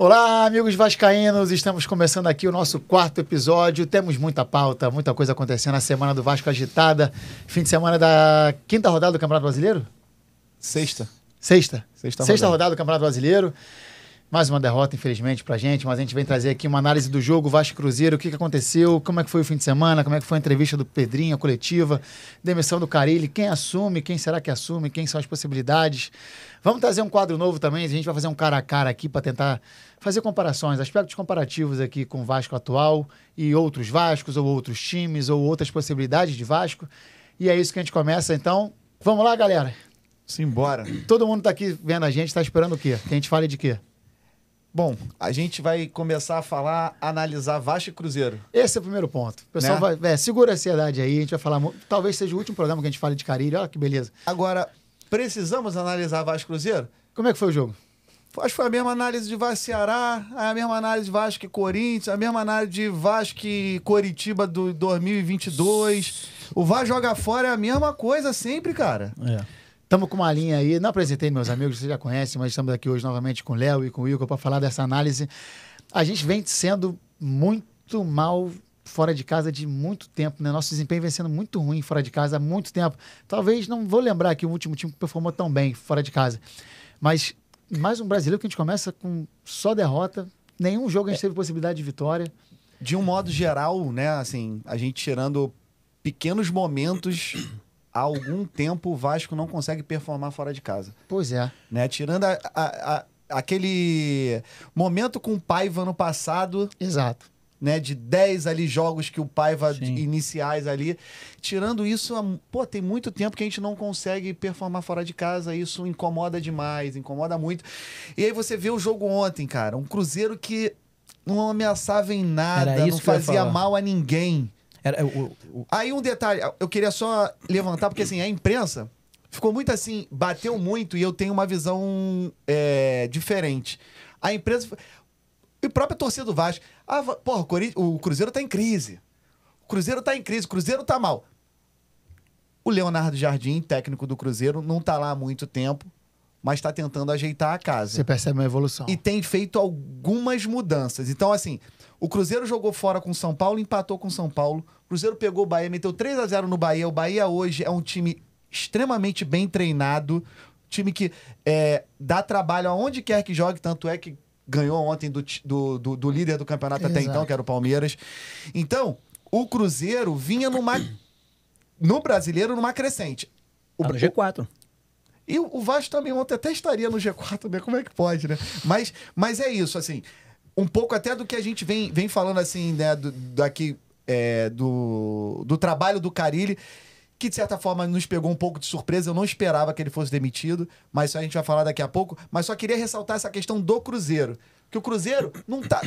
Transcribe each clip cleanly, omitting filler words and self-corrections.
Olá, amigos vascaínos, estamos começando aqui o nosso quarto episódio. Temos muita pauta, muita coisa acontecendo. A semana do Vasco agitada. Fim de semana da quinta rodada do Campeonato Brasileiro? Sexta Rodada do Campeonato Brasileiro. Mais uma derrota, infelizmente, pra gente, mas a gente vem trazer aqui uma análise do jogo Vasco Cruzeiro, o que aconteceu, como é que foi o fim de semana, como é que foi a entrevista do Pedrinho, a coletiva, demissão do Carille, quem assume, quem será que assume, quem são as possibilidades. Vamos trazer um quadro novo também, a gente vai fazer um cara a cara aqui para tentar fazer comparações, aspectos comparativos aqui com o Vasco atual e outros Vascos, ou outros times, ou outras possibilidades de Vasco. E é isso que a gente começa, então. Vamos lá, galera. Simbora. Todo mundo tá aqui vendo a gente, tá esperando o quê? Que a gente fale de quê? Bom, a gente vai começar a falar, analisar Vasco e Cruzeiro. Esse é o primeiro ponto. O pessoal vai... segura a ansiedade aí, a gente vai falar... Talvez seja o último programa que a gente fale de Carille. Olha que beleza. Agora, precisamos analisar Vasco e Cruzeiro? Como é que foi o jogo? Acho que foi a mesma análise de Vasco e Ceará, a mesma análise de Vasco e Corinthians, a mesma análise de Vasco e Coritiba do 2022. O Vasco joga fora é a mesma coisa sempre, cara. Estamos com uma linha aí, não apresentei meus amigos, vocês já conhecem, mas estamos aqui hoje novamente com o Léo e com o Wilco para falar dessa análise. A gente vem sendo muito mal fora de casa de muito tempo, né? Nosso desempenho vem sendo muito ruim fora de casa há muito tempo. Talvez, não vou lembrar aqui o último time que performou tão bem fora de casa. Mas mais um brasileiro que a gente começa com só derrota, nenhum jogo a gente teve possibilidade de vitória. De um modo geral, né, assim, a gente tirando pequenos momentos... Há algum tempo o Vasco não consegue performar fora de casa. Pois é. Né? Tirando aquele momento com o Paiva no passado. Exato. Né? De 10 ali jogos que o Paiva Sim. iniciais ali. Tirando isso, tem muito tempo que a gente não consegue performar fora de casa. Isso incomoda demais, incomoda muito. E aí você vê o jogo ontem, cara. Um Cruzeiro que não ameaçava em nada, não fazia mal a ninguém. Aí um detalhe, eu queria só levantar, porque assim, a imprensa ficou muito assim, bateu muito e eu tenho uma visão diferente. A imprensa e a própria torcida do Vasco, porra, o Cruzeiro tá em crise. O Cruzeiro tá em crise, o Cruzeiro tá mal. O Leonardo Jardim, técnico do Cruzeiro, não tá lá há muito tempo, mas tá tentando ajeitar a casa. Você percebe uma evolução. E tem feito algumas mudanças. Então, assim, o Cruzeiro jogou fora com o São Paulo, empatou com o São Paulo. O Cruzeiro pegou o Bahia, meteu 3-0 no Bahia. O Bahia hoje é um time extremamente bem treinado. Time que dá trabalho aonde quer que jogue. Tanto é que ganhou ontem do líder do campeonato até então, que era o Palmeiras. Então, o Cruzeiro vinha no Brasileiro numa crescente. No G4. E o Vasco também ontem até estaria no G4, né? Como é que pode, né? Mas é isso, assim... Um pouco até do que a gente vem falando, assim, né, do trabalho do Carille, que de certa forma nos pegou um pouco de surpresa. Eu não esperava que ele fosse demitido, mas isso a gente vai falar daqui a pouco. Mas só queria ressaltar essa questão do Cruzeiro. Que o Cruzeiro não tá...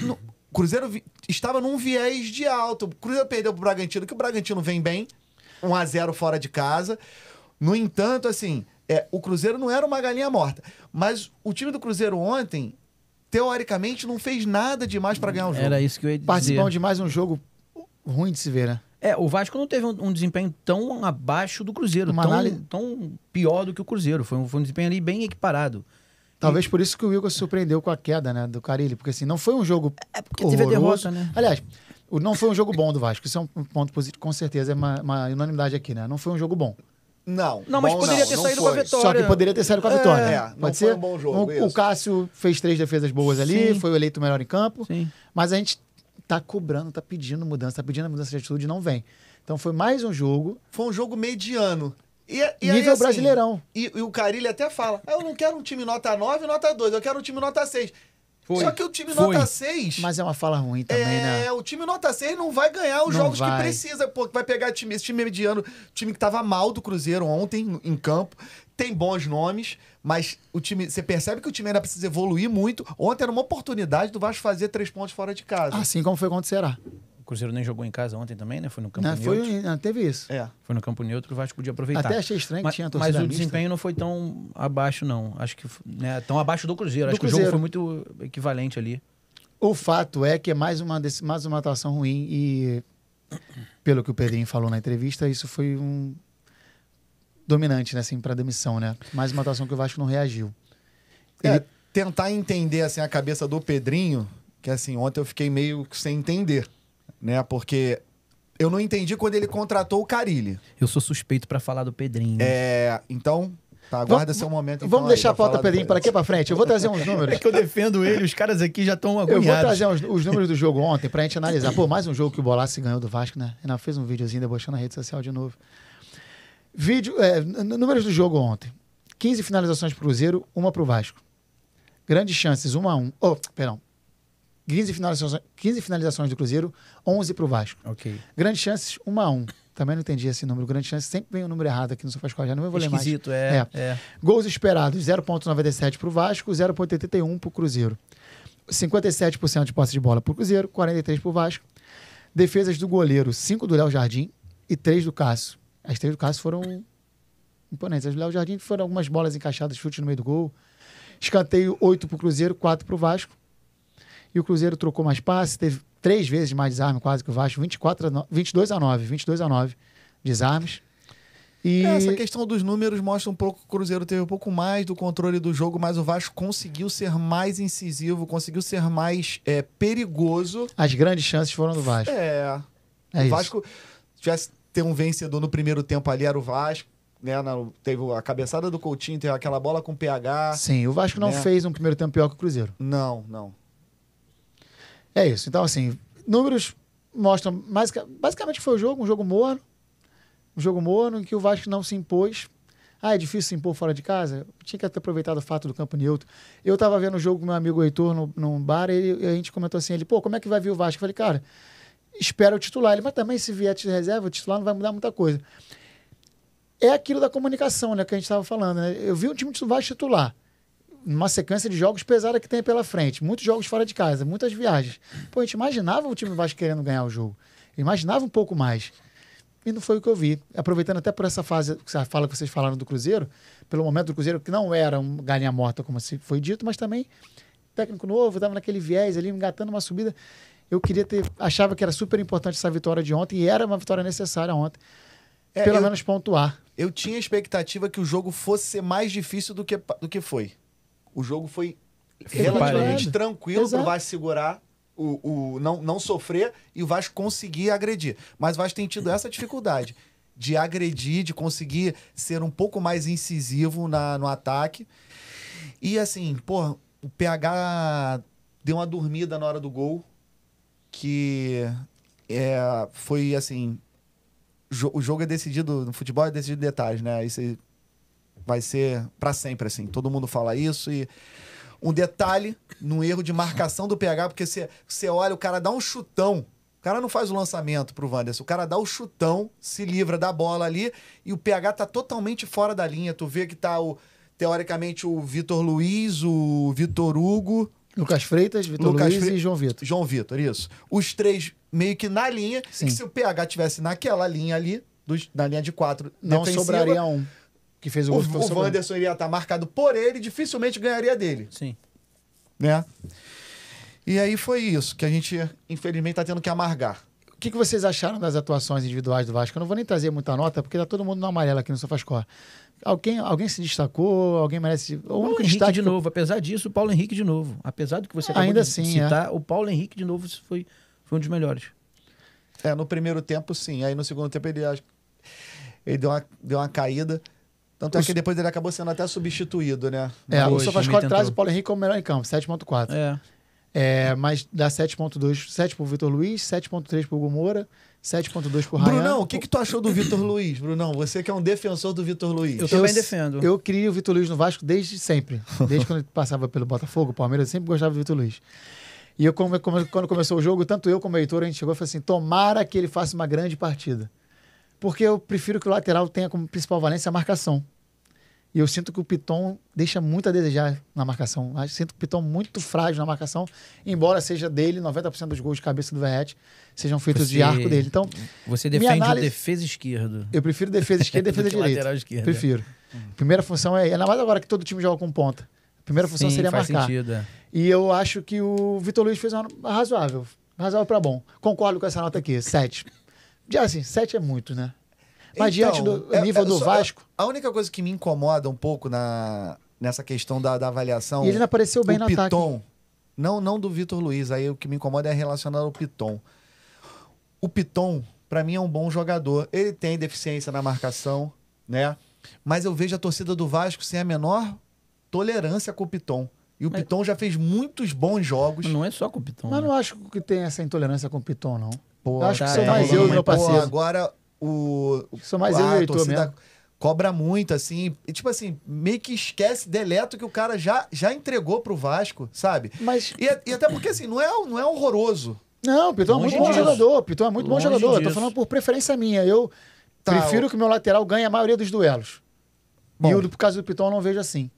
O Cruzeiro estava num viés de alto. O Cruzeiro perdeu pro Bragantino, que o Bragantino vem bem, 1-0 fora de casa. No entanto, assim, o Cruzeiro não era uma galinha morta. Mas o time do Cruzeiro ontem... teoricamente, não fez nada demais para ganhar o jogo. Era isso que eu ia dizer. Participando de mais um jogo ruim de se ver, né? O Vasco não teve um desempenho tão abaixo do Cruzeiro, tão pior do que o Cruzeiro. Foi um desempenho ali bem equiparado. Talvez por isso que o Wilco se surpreendeu com a queda, né, do Carille, porque assim, não foi um jogo porque teve a derrota, né? Aliás, não foi um jogo bom do Vasco, isso é um ponto positivo, com certeza é uma unanimidade aqui, né? Não foi um jogo bom. Não, mas poderia ter saído com a vitória. Só que poderia ter saído com a vitória. Pode ser? Foi um bom jogo, o Cássio fez 3 defesas boas ali, Sim. foi eleito o melhor em campo. Sim. Mas a gente tá cobrando, tá pedindo mudança de atitude e não vem. Então foi mais um jogo. Foi um jogo mediano. Nível aí, assim, Brasileirão. E o Carille até fala, eu não quero um time nota 9 nota 2, eu quero um time nota 6. Só que o time nota 6... Mas é uma fala ruim também, né? O time nota 6 não vai ganhar os jogos que precisa. Pô, vai pegar esse time mediano, time que tava mal do Cruzeiro ontem em campo. Tem bons nomes, mas o time, você percebe que o time ainda precisa evoluir muito. Ontem era uma oportunidade do Vasco fazer 3 pontos fora de casa. Assim como foi contra o Ceará. O Cruzeiro nem jogou em casa ontem também, né? Foi no campo neutro. Não teve isso. Foi no campo neutro, o Vasco podia aproveitar. Até achei estranho que tinha torcida Mas o mista. desempenho não foi tão abaixo, não. Acho que tão abaixo do Cruzeiro. Acho que o jogo foi muito equivalente ali. O fato é que é mais uma atuação ruim e, pelo que o Pedrinho falou na entrevista, isso foi um dominante, né, assim, para demissão, né? Mais uma atuação que o Vasco não reagiu. tentar entender, assim, a cabeça do Pedrinho, que, assim, ontem eu fiquei meio sem entender, né? Porque eu não entendi quando ele contratou o Carille. Eu sou suspeito pra falar do Pedrinho. Então... Tá, aguarda seu momento. Então, vamos deixar a pauta Pedrinho para aqui para frente. Eu vou trazer uns números. É que eu defendo ele, os caras aqui já estão agoniados. Eu vou trazer os números do jogo ontem pra gente analisar. Pô, mais um jogo que o Bolassi ganhou do Vasco, né? Renan fez um videozinho debochando na rede social de novo. Números do jogo ontem. 15 finalizações pro Cruzeiro, 1 pro Vasco. Grandes chances, 1-1. 15 finalizações do Cruzeiro, 11 pro Vasco. Ok. Grandes chances, 1-1. Também não entendi esse número. Grande chance, sempre vem o número errado aqui no SofaScore, já não vou ler mais. Esquisito, Gols esperados, 0,97 para o Vasco, 0,81 para o Cruzeiro. 57% de posse de bola para o Cruzeiro, 43% para o Vasco. Defesas do goleiro, 5 do Léo Jardim e 3 do Cássio. As 3 do Cássio foram imponentes. As do Léo Jardim foram algumas bolas encaixadas, chute no meio do gol. Escanteio, 8 para o Cruzeiro, 4 para o Vasco. E o Cruzeiro trocou mais passes, teve 3 vezes mais desarme quase que o Vasco, 22-9 desarmes. E essa questão dos números mostra um pouco que o Cruzeiro teve um pouco mais do controle do jogo, mas o Vasco conseguiu ser mais incisivo, conseguiu ser mais perigoso. As grandes chances foram do Vasco. O Vasco tivesse ter um vencedor no primeiro tempo ali, era o Vasco. Né, teve a cabeçada do Coutinho, teve aquela bola com PH. Sim, o Vasco não fez um primeiro tempo pior que o Cruzeiro. Não. É isso. Então, assim, números mostram... Basicamente foi um jogo morno. Um jogo morno em que o Vasco não se impôs. É difícil se impor fora de casa? Tinha que ter aproveitado o fato do campo neutro. Eu tava vendo o jogo com meu amigo Heitor num bar e a gente comentou assim, como é que vai vir o Vasco? Eu falei, cara, espera o titular. Ele, mas também se vier de reserva, o titular não vai mudar muita coisa. É aquilo da comunicação, né, que a gente estava falando. Né? Eu vi um time do Vasco titular. Uma sequência de jogos pesada que tem pela frente. Muitos jogos fora de casa, muitas viagens. Pô, a gente imaginava o time do Vasco querendo ganhar o jogo. Eu imaginava um pouco mais. E não foi o que eu vi. Aproveitando até por essa fase que vocês falaram do Cruzeiro, pelo momento do Cruzeiro, que não era um galinha morta, como foi dito, mas também técnico novo, estava naquele viés ali, engatando uma subida. Eu achava que era super importante essa vitória de ontem, e era uma vitória necessária ontem. Pelo menos pontuar. Eu tinha a expectativa que o jogo fosse ser mais difícil do que foi. O jogo foi relativamente tranquilo para o Vasco segurar, não sofrer e o Vasco conseguir agredir. Mas o Vasco tem tido essa dificuldade de agredir, de conseguir ser um pouco mais incisivo no ataque. E assim, o PH deu uma dormida na hora do gol, que foi assim... O jogo é decidido, no futebol é decidido em detalhes, né? Isso vai ser pra sempre, assim. Todo mundo fala isso e... Um detalhe no erro de marcação do PH, porque você olha, o cara dá um chutão. O cara não faz o lançamento pro Wanderson. O cara dá o chutão, se livra da bola ali e o PH tá totalmente fora da linha. Tu vê que tá, teoricamente, o Vitor Luiz, o Vitor Hugo... Lucas Freitas, Vitor Luiz e João Vitor. João Vitor, isso. Os 3 meio que na linha. Sim. E que se o PH tivesse naquela linha ali, na linha de 4 não defensiva, sobraria um. Que fez o Wanderson iria estar marcado por ele e dificilmente ganharia dele. Sim. Né? E aí foi isso, que a gente, infelizmente, tá tendo que amargar. O que vocês acharam das atuações individuais do Vasco? Eu não vou nem trazer muita nota, porque tá todo mundo no amarelo aqui no SofaScore. Alguém se destacou? Alguém merece... O Paulo Henrique de novo. Apesar disso, o Paulo Henrique de novo. Apesar do que você acabou de citar, o Paulo Henrique de novo foi um dos melhores. No primeiro tempo, sim. Aí no segundo tempo ele deu uma caída. Tanto é que depois ele acabou sendo até substituído, né? O SofaScore traz o Paulo Henrique como melhor em campo, 7.4. Mas dá 7.2, 7 pro Vitor Luiz, 7.3 pro Hugo Moura, 7.2 pro Ryan. Brunão, o que tu achou do Vitor Luiz, Brunão? Você que é um defensor do Vitor Luiz. Eu também defendo. Eu queria o Vitor Luiz no Vasco desde sempre. Desde quando ele passava pelo Botafogo, Palmeiras, eu sempre gostava do Vitor Luiz. E quando começou o jogo, tanto eu como o Heitor, a gente chegou e falou assim, tomara que ele faça uma grande partida. Porque eu prefiro que o lateral tenha como principal valência a marcação. E eu sinto que o Piton deixa muito a desejar na marcação. Eu sinto o Piton muito frágil na marcação, embora seja dele, 90% dos gols de cabeça do Verratti sejam feitos de arco dele. Então, você defende o defesa esquerdo. Eu prefiro defesa esquerda e defesa direita. Lateral esquerda. Prefiro. Primeira função ainda mais agora que todo time joga com ponta. Primeira função seria marcar. Sentido. E eu acho que o Vitor Luiz fez uma razoável para bom. Concordo com essa nota aqui, 7. Já assim, 7 é muito, né? Mas diante do nível do Vasco... A única coisa que me incomoda um pouco nessa questão da avaliação. E ele não apareceu bem no ataque. Piton, não do Vitor Luiz, aí o que me incomoda é relacionado ao Piton. O Piton, pra mim, é um bom jogador. Ele tem deficiência na marcação, né? Mas eu vejo a torcida do Vasco sem a menor tolerância com o Piton. E o Piton já fez muitos bons jogos. Não é só com o Piton. Mas né? não acho que tem essa intolerância com o Piton, não. Pô, eu acho que sou mais eu e meu parceiro. Agora, sou mais eu e o Heitor mesmo. Cobra muito, assim. E, tipo assim, meio que esquece, deleta que o cara já entregou pro Vasco, sabe? Mas... E até porque, assim, não é horroroso. Não, o Piton é muito bom jogador. O Piton é muito bom jogador. Eu tô falando por preferência minha. Eu prefiro que o meu lateral ganhe a maioria dos duelos. Bom. E por causa do Piton eu não vejo assim.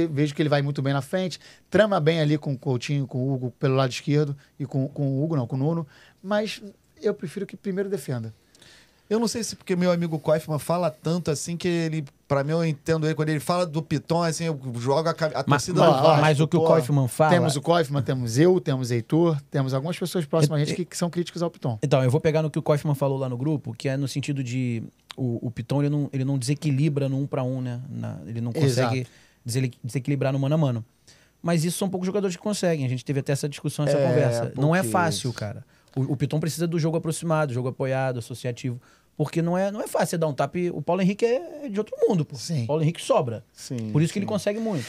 Vejo que ele vai muito bem na frente, trama bem ali com o Coutinho, com o Hugo pelo lado esquerdo, e com o Hugo, não, com o Nuno, mas eu prefiro que primeiro defenda. Eu não sei se porque meu amigo Koifman fala tanto assim que ele, pra mim, eu entendo ele, quando ele fala do Piton, assim, eu jogo a torcida do Vasco. Mas o que o Koifman fala... Temos o Koifman, temos eu, temos Heitor, temos algumas pessoas próximas a gente que são críticas ao Piton. Então, eu vou pegar no que o Koifman falou lá no grupo, que é no sentido de o Piton, ele não desequilibra no 1 para 1, né? Ele não consegue desequilibrar no mano a mano. Mas isso são poucos jogadores que conseguem. A gente teve até essa discussão, essa conversa. Não é fácil, cara. O Piton precisa do jogo aproximado, jogo apoiado, associativo. Porque não é fácil você dar um tapa. O Paulo Henrique é de outro mundo, pô. Sim. O Paulo Henrique sobra. Sim, Por isso que ele consegue muito.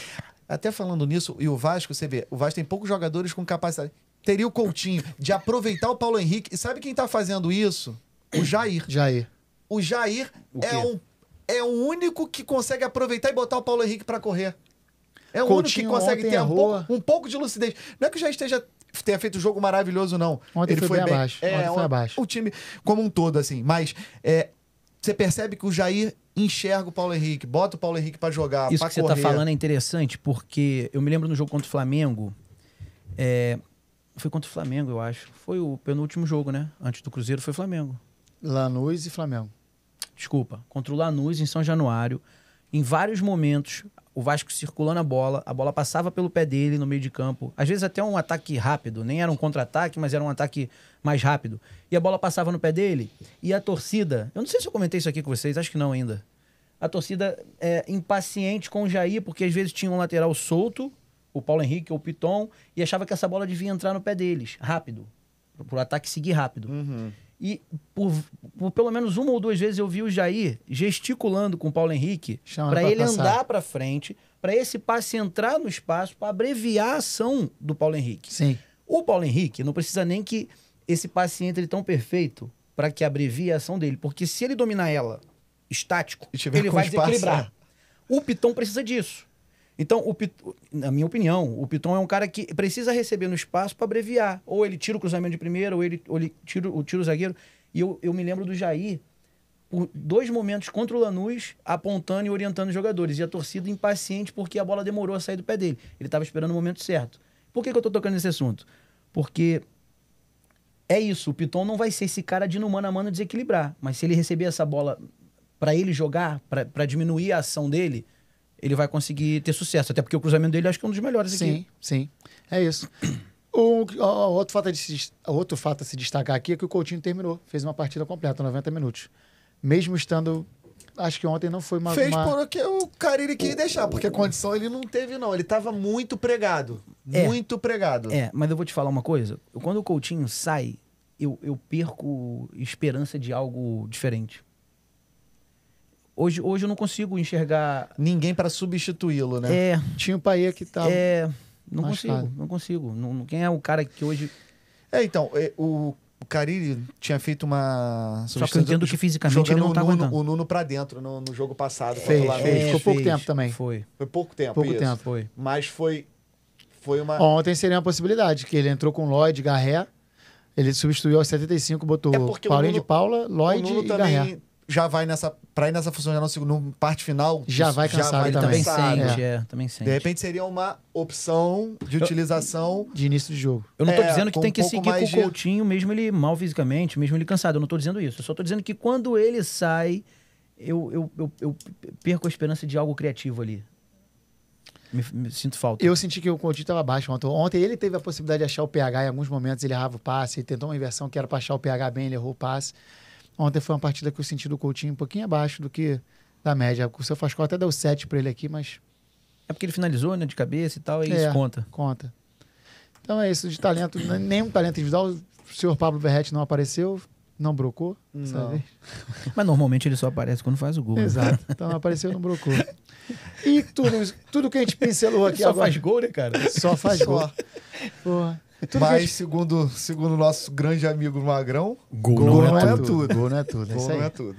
Até falando nisso, e o Vasco, você vê, o Vasco tem poucos jogadores com capacidade. Teria o Coutinho de aproveitar o Paulo Henrique. E sabe quem tá fazendo isso? O Jair. O Jair é o único que consegue aproveitar e botar o Paulo Henrique pra correr. É o único que consegue ter um pouco de lucidez. Não é que o Jair tenha feito um jogo maravilhoso, não. Ontem ele foi bem abaixo. Ontem foi abaixo. O time como um todo, assim. Mas você percebe que o Jair enxerga o Paulo Henrique, bota o Paulo Henrique pra jogar, isso pra que correr. Você tá falando é interessante, porque eu me lembro no jogo contra o Flamengo, foi contra o Flamengo, eu acho. Foi o penúltimo jogo, né? Antes do Cruzeiro foi Flamengo. Lanús e Flamengo. Desculpa. Contra o Lanús, em São Januário. Em vários momentos, o Vasco circulando a bola passava pelo pé dele no meio de campo. Às vezes até um ataque rápido, nem era um contra-ataque, mas era um ataque mais rápido. E a bola passava no pé dele e a torcida... Eu não sei se eu comentei isso aqui com vocês, acho que não ainda. A torcida impaciente com o Jair, porque às vezes tinha um lateral solto, o Paulo Henrique ou o Piton, e achava que essa bola devia entrar no pé deles, rápido. Pro ataque seguir rápido. Uhum. E por pelo menos uma ou duas vezes eu vi o Jair gesticulando com o Paulo Henrique para ele andar para frente, para esse passe entrar no espaço, para abreviar a ação do Paulo Henrique. Sim. O Paulo Henrique não precisa nem que esse passe entre tão perfeito para que abrevie a ação dele, porque se ele dominar ela estático, ele vai desequilibrar. O Piton precisa disso. Então, na minha opinião, o Piton é um cara que precisa receber no espaço para abreviar. Ou ele tira o cruzamento de primeira, ou ele tira o zagueiro. E eu me lembro do Jair, por 2 momentos contra o Lanús, apontando e orientando os jogadores. E a torcida impaciente porque a bola demorou a sair do pé dele. Ele estava esperando o momento certo. Por que eu estou tocando nesse assunto? Porque é isso, o Piton não vai ser esse cara de no mano a mano desequilibrar. Mas se ele receber essa bola para ele jogar, para diminuir a ação dele, ele vai conseguir ter sucesso. Até porque o cruzamento dele acho que é um dos melhores aqui. Sim. É isso. Outro fato a se destacar aqui é que o Coutinho terminou. Fez uma partida completa, 90 minutos. Mesmo estando... Acho que ontem não foi uma... Fez porque o Carille queria deixar, porque a condição ele não teve, não. Ele estava muito pregado. Muito pregado. Mas eu vou te falar uma coisa. Quando o Coutinho sai, eu perco esperança de algo diferente. Hoje eu não consigo enxergar... Ninguém para substituí-lo, né? Tinha o Paê que tava... Não consigo. Quem é o cara que hoje... Então, o Carille tinha feito uma... Só que eu entendo que fisicamente ele não tá aguentando. O Nuno pra dentro no jogo passado. Ficou pouco tempo também. Foi pouco tempo, Foi. Mas foi uma... Ontem seria uma possibilidade, que ele entrou com Lloyd, Garré, ele substituiu aos 75, botou Paulinho de Paula, Lloyd e Garré. Já vai pra ir nessa função já no parte final. Já vai cansado também. Também sente. De repente seria uma opção de utilização. De início de jogo. Eu não tô dizendo que tem que seguir com o Coutinho, mesmo ele mal fisicamente, mesmo ele cansado. Eu não tô dizendo isso. Eu só tô dizendo que quando ele sai, eu perco a esperança de algo criativo ali. Me sinto falta. Eu senti que o Coutinho estava baixo ontem. Ontem ele teve a possibilidade de achar o PH em alguns momentos, ele errava o passe, ele tentou uma inversão que era para achar o PH bem, ele errou o passe. Ontem foi uma partida que eu senti do Coutinho um pouquinho abaixo do que da média. O seu Fascol até deu 7 para ele aqui, mas É porque ele finalizou, né, de cabeça e tal, e isso conta. Conta. Então é isso, de talento, nenhum talento individual. O senhor Pablo Verratti não apareceu, não brocou. Não. Mas normalmente ele só aparece quando faz o gol. Exato. Né? Então não apareceu, não brocou. E tudo que a gente pincelou aqui só agora... faz gol, né, cara? Só faz gol. Porra. Mas, segundo o nosso grande amigo Magrão, gol não é tudo. Gol não é tudo. Gol não é tudo.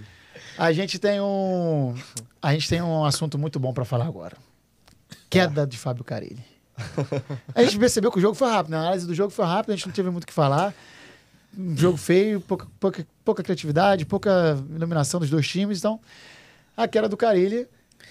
A gente tem um assunto muito bom para falar agora. Queda de Fábio Carille. A gente percebeu que o jogo foi rápido, né? A análise do jogo foi rápida, a gente não teve muito o que falar. Um jogo feio, pouca criatividade, pouca iluminação dos dois times. Então, a queda do Carille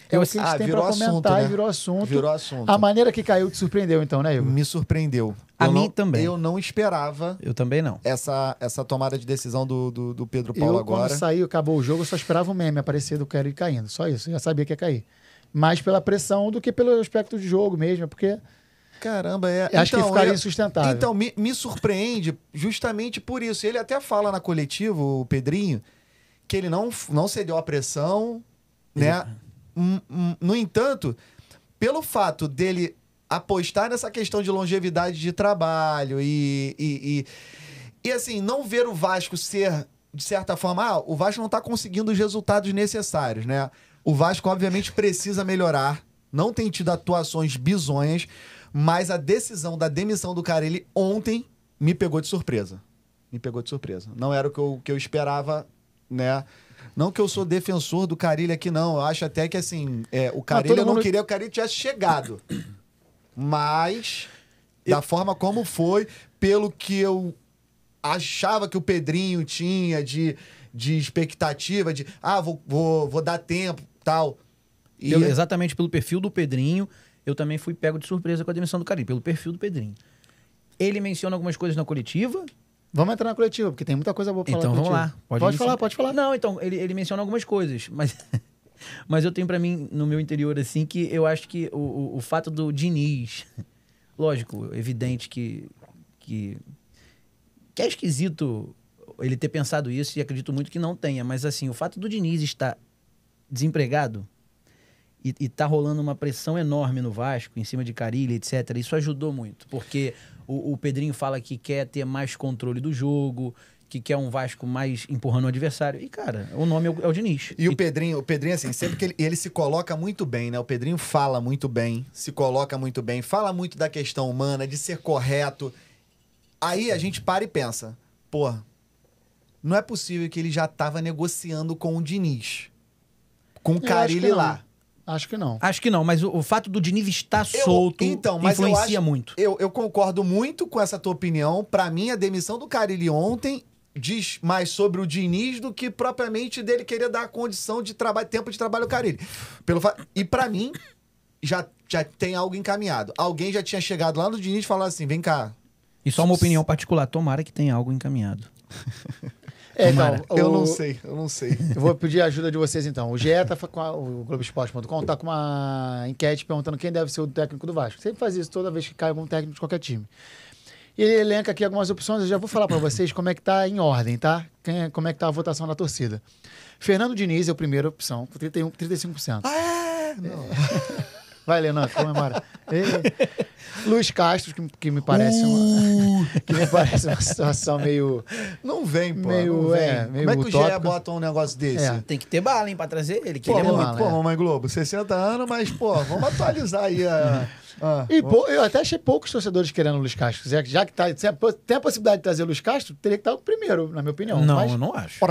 é o que a gente tem para comentar, assunto, né? E virou assunto. Virou assunto. A maneira que caiu te surpreendeu, então, né, Igor? Me surpreendeu. A mim também. Eu não esperava. Eu também não. Essa tomada de decisão do Pedro Paulo agora. Quando saiu, acabou o jogo, eu só esperava o meme aparecer do Carille caindo. Só isso, eu já sabia que ia cair. Mais pela pressão do que pelo aspecto de jogo mesmo, porque... Caramba, acho que ficaria insustentável. Então, me surpreende justamente por isso. Ele até fala na coletiva, o Pedrinho, que ele não cedeu à pressão, né? No entanto, pelo fato dele apostar nessa questão de longevidade de trabalho e assim, não ver o Vasco ser, de certa forma, o Vasco não está conseguindo os resultados necessários, né? O Vasco, obviamente, precisa melhorar, não tem tido atuações bizonhas, mas a decisão da demissão do Carille ontem me pegou de surpresa. Me pegou de surpresa. Não era o que eu esperava, né? Não que eu sou defensor do Carille aqui, não. Eu acho até que, assim, o Carille, eu não queria que o Carille tivesse chegado. Mas, da forma como foi, pelo que eu achava que o Pedrinho tinha de expectativa, de, vou dar tempo, tal. Exatamente pelo perfil do Pedrinho, eu também fui pego de surpresa com a demissão do Carille, pelo perfil do Pedrinho. Ele menciona algumas coisas na coletiva. Vamos entrar na coletiva, porque tem muita coisa boa pra falar. Então vamos lá. Pode falar. Não, então, ele menciona algumas coisas, mas eu tenho pra mim, no meu interior, assim, que eu acho que o fato do Diniz, lógico, evidente que é esquisito ele ter pensado isso, e acredito muito que não tenha, mas assim, o fato do Diniz estar desempregado e tá rolando uma pressão enorme no Vasco, em cima de Carille, etc., isso ajudou muito, porque o Pedrinho fala que quer ter mais controle do jogo, que quer um Vasco mais empurrando o adversário. E, cara, o nome é o Diniz. E o Pedrinho, assim, sempre que ele se coloca muito bem, né? O Pedrinho fala muito bem, se coloca muito bem, fala muito da questão humana, de ser correto. Aí a gente para e pensa, pô, não é possível que ele já estava negociando com o Diniz, com o Carille lá. Acho que não. Acho que não, mas o fato do Diniz estar solto influencia muito. Eu concordo muito com essa tua opinião. Pra mim, a demissão do Carille ontem diz mais sobre o Diniz do que propriamente dele querer dar a condição de trabalho, tempo de trabalho ao Carille. E pra mim, já tem algo encaminhado. Alguém já tinha chegado lá no Diniz e falado assim, vem cá. E só uma opinião particular, tomara que tenha algo encaminhado. Então, eu não sei. Eu vou pedir a ajuda de vocês, então. O GE o Globoesporte.com tá com uma enquete perguntando quem deve ser o técnico do Vasco. Sempre faz isso toda vez que cai algum técnico de qualquer time. E ele elenca aqui algumas opções, eu já vou falar para vocês como é que tá em ordem, tá? Como é que tá a votação da torcida. Fernando Diniz é a primeira opção, com 35%. Não. Vai, Leandro, comemora. Luiz Castro, que me parece uma situação meio... Não vem, pô. Meio como é que utópico. o GE bota um negócio desse? Tem que ter bala, hein, pra trazer ele. Que Pô, ele é muito. Mamãe Globo, 60 anos, mas, pô, vamos atualizar aí eu até achei poucos torcedores querendo o Luiz Castro. Já que tem a possibilidade de trazer o Luiz Castro, teria que estar o primeiro, na minha opinião. Não, mas, eu não acho.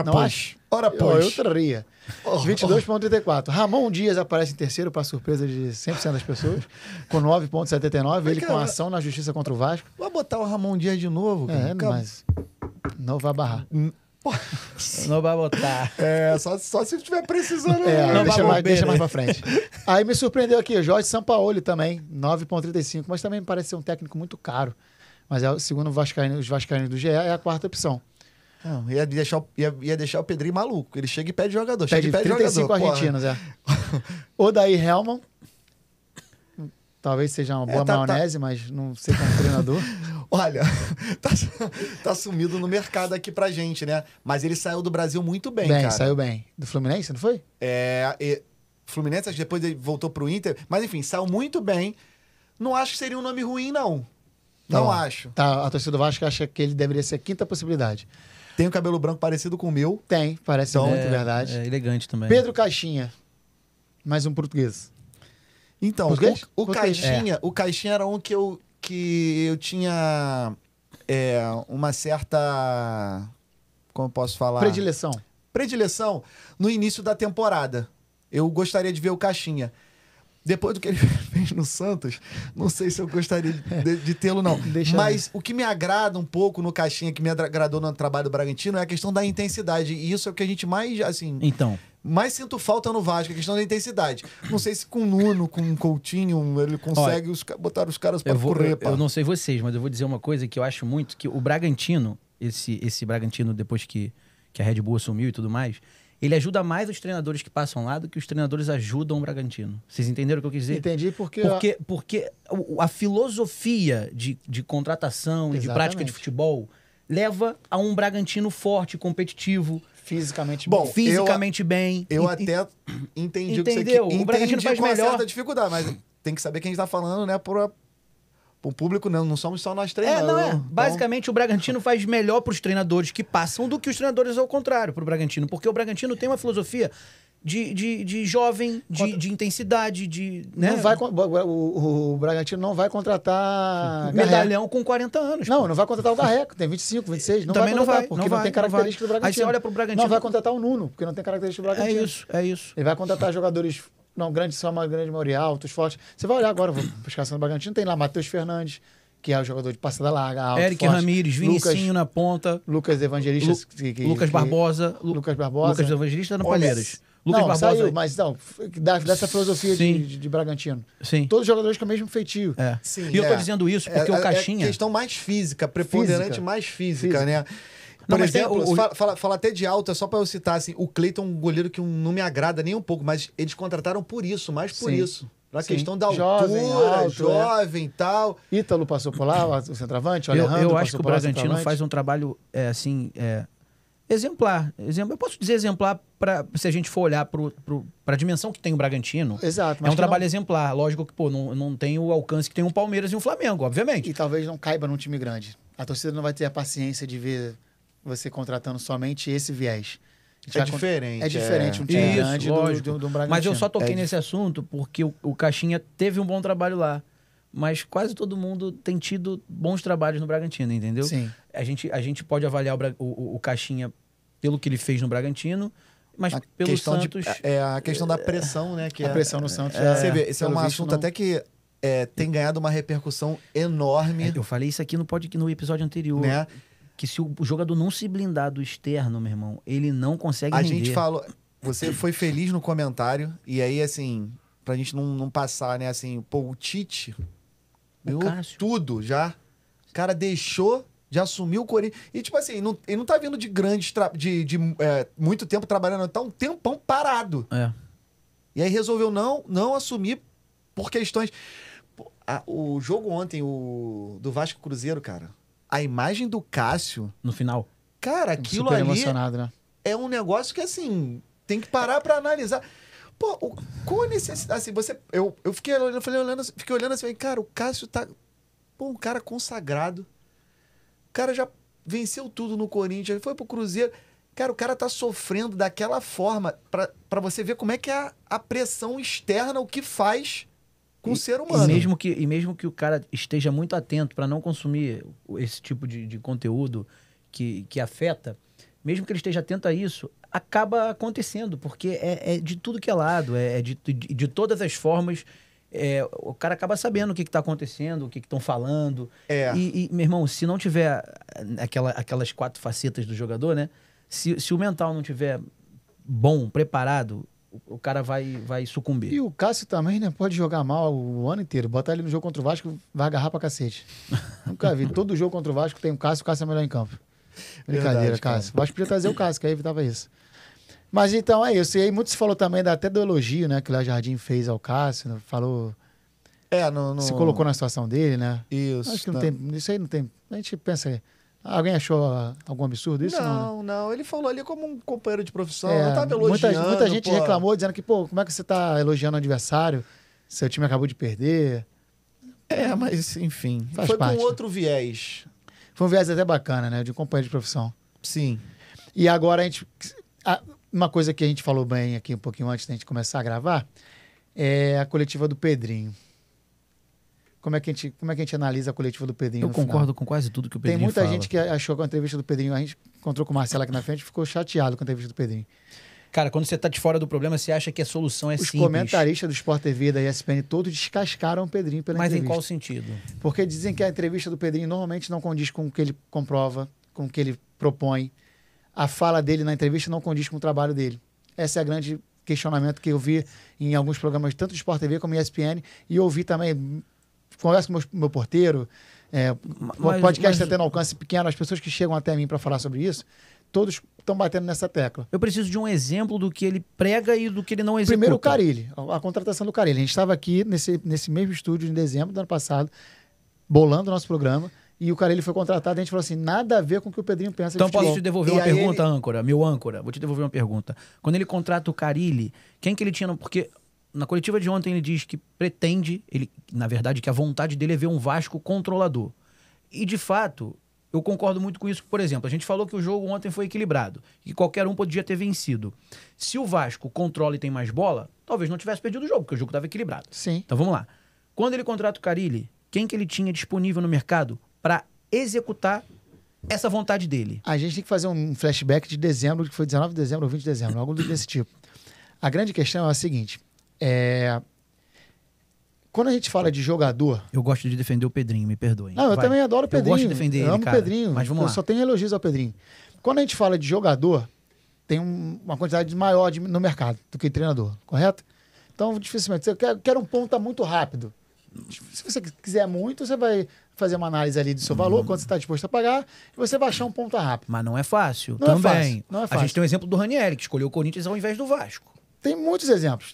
Ora, pois. Eu traria. 22,34. Ramon Dias aparece em terceiro, para surpresa de 100% das pessoas, com 9,79. Ele com ação na justiça contra o Vasco. Vai botar o Ramon Dias de novo? Cara? Mas não vai barrar. Não vai botar. Só se estiver precisando. Deixa mais pra frente. Aí me surpreendeu aqui, Jorge Sampaoli também, 9,35, mas também me parece ser um técnico muito caro. Mas segundo os vascaínos do GE, é a quarta opção. Não, ia deixar o Pedrinho maluco. Ele chega e pede jogador. Pede 35 argentinos, Odair Hellmann. Talvez seja uma boa maionese, mas não sei como treinador. Olha, tá sumido no mercado aqui pra gente, né? Mas ele saiu do Brasil muito bem, cara. Saiu bem. Do Fluminense, não foi? Fluminense, acho que depois ele voltou pro Inter. Mas enfim, saiu muito bem. Não acho que seria um nome ruim, não. Não acho. Tá, a torcida do Vasco acha que ele deveria ser a quinta possibilidade. Tem o cabelo branco parecido com o meu. Tem, parece muito, verdade. É elegante também. Pedro Caixinha. Mais um português. Então, o Caixinha era um que eu tinha uma certa... Como eu posso falar? Predileção no início da temporada. Eu gostaria de ver o Caixinha. Depois do que ele fez no Santos, não sei se eu gostaria de tê-lo, não. Mas o que me agrada um pouco no Caixinha, que me agradou no trabalho do Bragantino, é a questão da intensidade. E isso é o que a gente mais, assim... Então... mais sinto falta no Vasco, a questão da intensidade. Não sei se com o Nuno, com o Coutinho, ele consegue botar os caras pra correr. Eu não sei vocês, mas eu vou dizer uma coisa que eu acho muito, que o Bragantino, esse Bragantino, depois que a Red Bull assumiu e tudo mais, ele ajuda mais os treinadores que passam lá do que os treinadores ajudam o Bragantino. Vocês entenderam o que eu quis dizer? Entendi, porque a filosofia de contratação e de prática de futebol leva a um Bragantino forte, competitivo, fisicamente bom. Fisicamente bem. Eu até entendi o que você quer. O Bragantino faz melhor. Certa dificuldade, mas tem que saber quem a gente tá falando, né? Pro público, não somos só nós treinadores. Então... Basicamente, o Bragantino faz melhor pros treinadores que passam do que os treinadores ao contrário pro Bragantino. Porque o Bragantino tem uma filosofia de jovem, de intensidade, né? Não vai, o Bragantino não vai contratar medalhão com 40 anos. Não vai contratar o Garreco, tem 25, 26. Também não vai, porque não tem característica do Bragantino. Aí você olha pro Bragantino... Não vai contratar o Nuno, porque não tem característica do Bragantino. É isso. Ele vai contratar jogadores, só uma grande maioria, altos, fortes. Você vai olhar agora, vou buscar do Bragantino, tem lá Matheus Fernandes, que é o jogador de passada larga, alto, Eric forte. Ramírez, Vinicinho na ponta. Lucas Evangelista. Lucas Barbosa. Lucas Evangelista no Palmeiras. Lucas Barbosa saiu, mas dessa filosofia de Bragantino. Sim. Todos os jogadores com o mesmo feitio. Sim, e eu tô dizendo isso porque o Caixinha... É questão mais física, preponderante mais física, né? Por exemplo, fala até de alta, só pra eu citar, assim, o Cleiton é um goleiro que não me agrada nem um pouco, mas eles contrataram por isso, mais por isso. Pra questão da altura, jovem e tal. Ítalo passou por lá, o centroavante, o Alejandro eu acho que o Bragantino faz um trabalho, exemplar. Eu posso dizer exemplar se a gente for olhar para a dimensão que tem o Bragantino. Exato. É um trabalho exemplar. Lógico que não tem o alcance que tem um Palmeiras e um Flamengo, obviamente. E talvez não caiba num time grande. A torcida não vai ter a paciência de ver você contratando somente esse viés. É diferente. É diferente um time grande do Bragantino. Mas eu só toquei nesse assunto porque o Caixinha teve um bom trabalho lá. Mas quase todo mundo tem tido bons trabalhos no Bragantino, entendeu? Sim. A gente pode avaliar o Caixinha pelo que ele fez no Bragantino, mas pelo Santos... a questão da pressão, né? A pressão no Santos. Você vê, esse é um assunto até que tem ganhado uma repercussão enorme. Eu falei isso aqui no episódio anterior. Né? Que se o jogador não se blindar do externo, meu irmão, ele não consegue render. A gente falou... Você foi feliz no comentário, e aí, assim, pra gente não passar, né? Assim, o Tite... tudo já. O cara deixou, já assumiu o Corinthians. E, tipo assim, ele não tá vindo de grandes... de muito tempo trabalhando, tá um tempão parado. E aí resolveu não assumir por questões... O jogo ontem, do Vasco Cruzeiro, cara... A imagem do Cássio... No final. Cara, aquilo super ali... emocionado, né? É um negócio que, assim... Tem que parar pra analisar. Pô, qual a necessidade... Assim, eu fiquei olhando assim... Falei, cara, o Cássio tá... Pô, um cara consagrado. O cara já venceu tudo no Corinthians. Foi pro Cruzeiro. Cara, o cara tá sofrendo daquela forma. Pra você ver como é que é a pressão externa, o que faz... com o ser humano. E mesmo que o cara esteja muito atento para não consumir esse tipo de conteúdo que afeta, mesmo que ele esteja atento a isso, acaba acontecendo, porque é de tudo que é lado, de todas as formas, o cara acaba sabendo o que está acontecendo, o que estão falando. E, meu irmão, se não tiver aquelas 4 facetas do jogador, né? Se o mental não tiver bom, preparado, o cara vai sucumbir. E o Cássio também, né? Pode jogar mal o ano inteiro. Botar ele no jogo contra o Vasco, vai agarrar pra cacete. Nunca vi. Todo jogo contra o Vasco tem o Cássio é melhor em campo. Brincadeira, verdade, Cássio. O Vasco podia trazer o Cássio, que aí evitava isso. Mas então é isso. E aí muito se falou também até do elogio, né? Que o Léo Jardim fez ao Cássio, né? Falou... Se colocou na situação dele, né? Isso. Acho que não tem... Isso aí não tem... A gente pensa... Alguém achou algum absurdo isso? Não. Ele falou ali como um companheiro de profissão. Não tava elogiando. Muita gente reclamou, dizendo que, como é que você tá elogiando o adversário? Seu time acabou de perder. Mas, enfim. Foi com outro viés. Foi um viés até bacana, né? De companheiro de profissão. Sim. E agora uma coisa que a gente falou bem aqui um pouquinho antes da gente começar a gravar é a coletiva do Pedrinho. Como é que a gente analisa a coletiva do Pedrinho? Eu concordo com quase tudo que o Pedrinho fala. Tem muita fala. gente que achou que a entrevista do Pedrinho, a gente encontrou com o Marcelo aqui na frente, ficou chateado com a entrevista do Pedrinho. Cara, quando você tá de fora do problema, você acha que a solução é simples. Os comentaristas do Sport TV, da ESPN, todos descascaram o Pedrinho pela entrevista. Mas em qual sentido? Porque dizem que a entrevista do Pedrinho normalmente não condiz com o que ele comprova, com o que ele propõe. A fala dele na entrevista não condiz com o trabalho dele. Esse é o grande questionamento que eu vi em alguns programas, tanto do Sport TV como ESPN, e eu ouvi também, converso com o meu porteiro, o podcast está tendo alcance pequeno, as pessoas que chegam até mim para falar sobre isso, todos estão batendo nessa tecla. Eu preciso de um exemplo do que ele prega e do que ele não executa. Primeiro o Carille, a contratação do Carille. A gente estava aqui nesse mesmo estúdio em dezembro do ano passado, bolando o nosso programa, e o Carille foi contratado, e a gente falou assim, nada a ver com o que o Pedrinho pensa então de futebol. Então posso te devolver uma pergunta, âncora? Meu âncora, vou te devolver uma pergunta. Quando ele contrata o Carille, quem que ele tinha... Porque na coletiva de ontem ele diz que pretende, na verdade, que a vontade dele é ver um Vasco controlador. E, de fato, eu concordo muito com isso. Por exemplo, a gente falou que o jogo ontem foi equilibrado, que qualquer um podia ter vencido. Se o Vasco controla e tem mais bola, talvez não tivesse perdido o jogo, porque o jogo estava equilibrado. Sim. Então vamos lá. Quando ele contrata o Carille, quem que ele tinha disponível no mercado para executar essa vontade dele? A gente tem que fazer um flashback de dezembro, que foi 19 de dezembro ou 20 de dezembro, algo desse tipo. A grande questão é a seguinte, quando a gente fala de jogador... Eu gosto de defender o Pedrinho, me perdoem. Não, eu também adoro o Pedrinho. Eu gosto de defender ele, amo cara. O Pedrinho, mas vamos lá. Eu só tenho elogios ao Pedrinho. Quando a gente fala de jogador, tem uma quantidade maior no mercado do que treinador, correto? Então, dificilmente. Você quer um ponta muito rápido. Se você quiser muito, você vai fazer uma análise ali do seu valor, quanto você está disposto a pagar, e você vai achar um ponta rápido. Mas não é fácil. Não também. É fácil. Não é fácil. A gente tem o exemplo do Ranieri, que escolheu o Corinthians ao invés do Vasco. Tem muitos exemplos,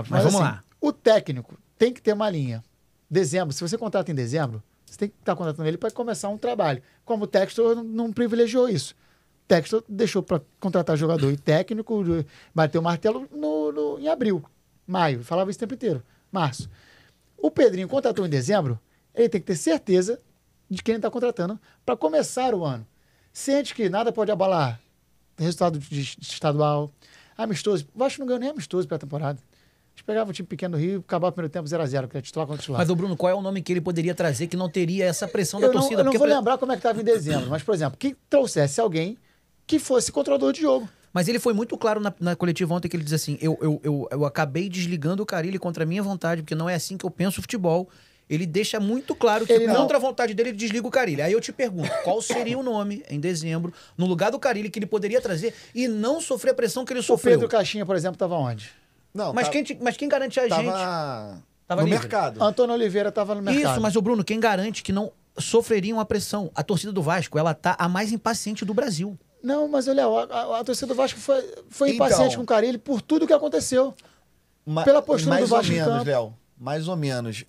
Mas vamos lá. O técnico tem que ter uma linha. Dezembro, se você contrata em dezembro, você tem que estar contratando ele para começar um trabalho. Como o Textor não privilegiou isso. O Textor deixou para contratar jogador e técnico, bateu o martelo em abril, maio, falava isso o tempo inteiro, março. O Pedrinho contratou em dezembro, ele tem que ter certeza de quem ele está contratando para começar o ano. Sente que nada pode abalar resultado de estadual, amistoso. O Vasco não ganhou nem amistoso pela temporada. A gente pegava o time pequeno do Rio, acabava o primeiro tempo 0x0, que é titular contra titular. Mas, Bruno, qual é o nome que ele poderia trazer que não teria essa pressão da torcida? Eu não vou lembrar como é que estava em dezembro, mas, por exemplo, que trouxesse alguém que fosse controlador de jogo. Mas ele foi muito claro na coletiva ontem, que ele diz assim, eu acabei desligando o Carille contra a minha vontade, porque não é assim que eu penso o futebol. Ele deixa muito claro que ele contra a vontade dele, ele desliga o Carille. Aí eu te pergunto, qual seria o nome, em dezembro, no lugar do Carille, que ele poderia trazer e não sofrer a pressão que ele sofreu? O Pedro Caixinha, por exemplo, estava onde? Não, mas quem garante a gente? Tava no mercado. Antônio Oliveira estava no mercado. Isso, mas o Bruno, quem garante que não sofreriam a pressão? A torcida do Vasco, ela tá a mais impaciente do Brasil. Não, mas olha, a torcida do Vasco foi impaciente com o Carille por tudo que aconteceu. Pela postura do Vasco. Mais ou menos, Léo. Mais ou menos.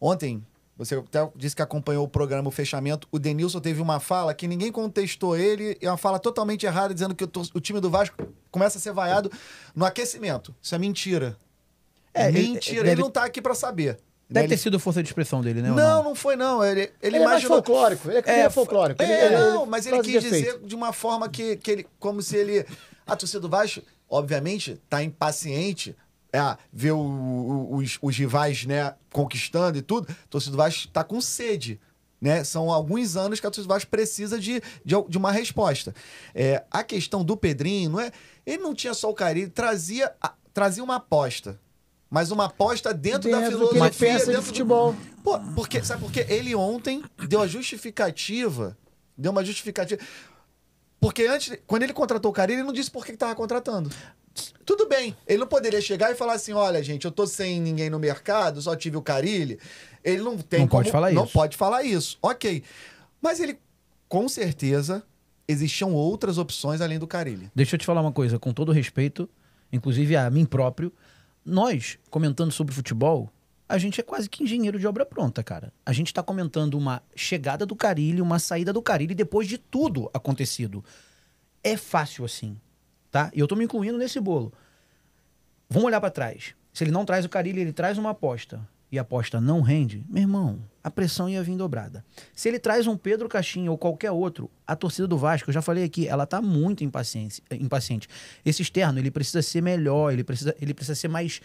Ontem, você até disse que acompanhou o programa, o fechamento. O Denilson teve uma fala que ninguém contestou ele, é uma fala totalmente errada, dizendo que o time do Vasco começa a ser vaiado no aquecimento. Isso é mentira. Mentira. Ele não tá aqui pra saber. Deve ter sido força de expressão dele, né? Não foi, não. Ele é mais folclórico. Ele é folclórico. Mas ele quis dizer de uma forma que ele... Como se ele... A torcida do Vasco, obviamente, tá impaciente... ver os rivais, né, conquistando e tudo. A torcida do Vasco está com sede, né? São alguns anos que a torcida do Vasco precisa de uma resposta. A questão do Pedrinho, não é? Ele não tinha só o Carille, trazia uma aposta. Mas uma aposta dentro da filosofia. Que ele pensa de futebol. Sabe por quê? Ele ontem deu uma justificativa. Porque antes, quando ele contratou o Carille, ele não disse por que estava contratando. Tudo bem, ele não poderia chegar e falar assim, olha, gente, eu tô sem ninguém no mercado, só tive o Carille. Ele não tem não pode falar isso. Ok. Mas ele, com certeza, existiam outras opções além do Carille. Deixa eu te falar uma coisa, com todo respeito, inclusive a mim próprio, nós, comentando sobre futebol, a gente é quase que engenheiro de obra pronta, cara. A gente tá comentando uma chegada do Carille, uma saída do Carille, depois de tudo acontecido. É fácil assim, tá? E eu tô me incluindo nesse bolo. Vamos olhar pra trás. Se ele não traz o Carille, ele traz uma aposta. E a aposta não rende, meu irmão, a pressão ia vir dobrada. Se ele traz um Pedro Caixinha ou qualquer outro, a torcida do Vasco, eu já falei aqui, ela tá muito impaciente. Esse externo, ele precisa ser melhor, ele precisa ser mais...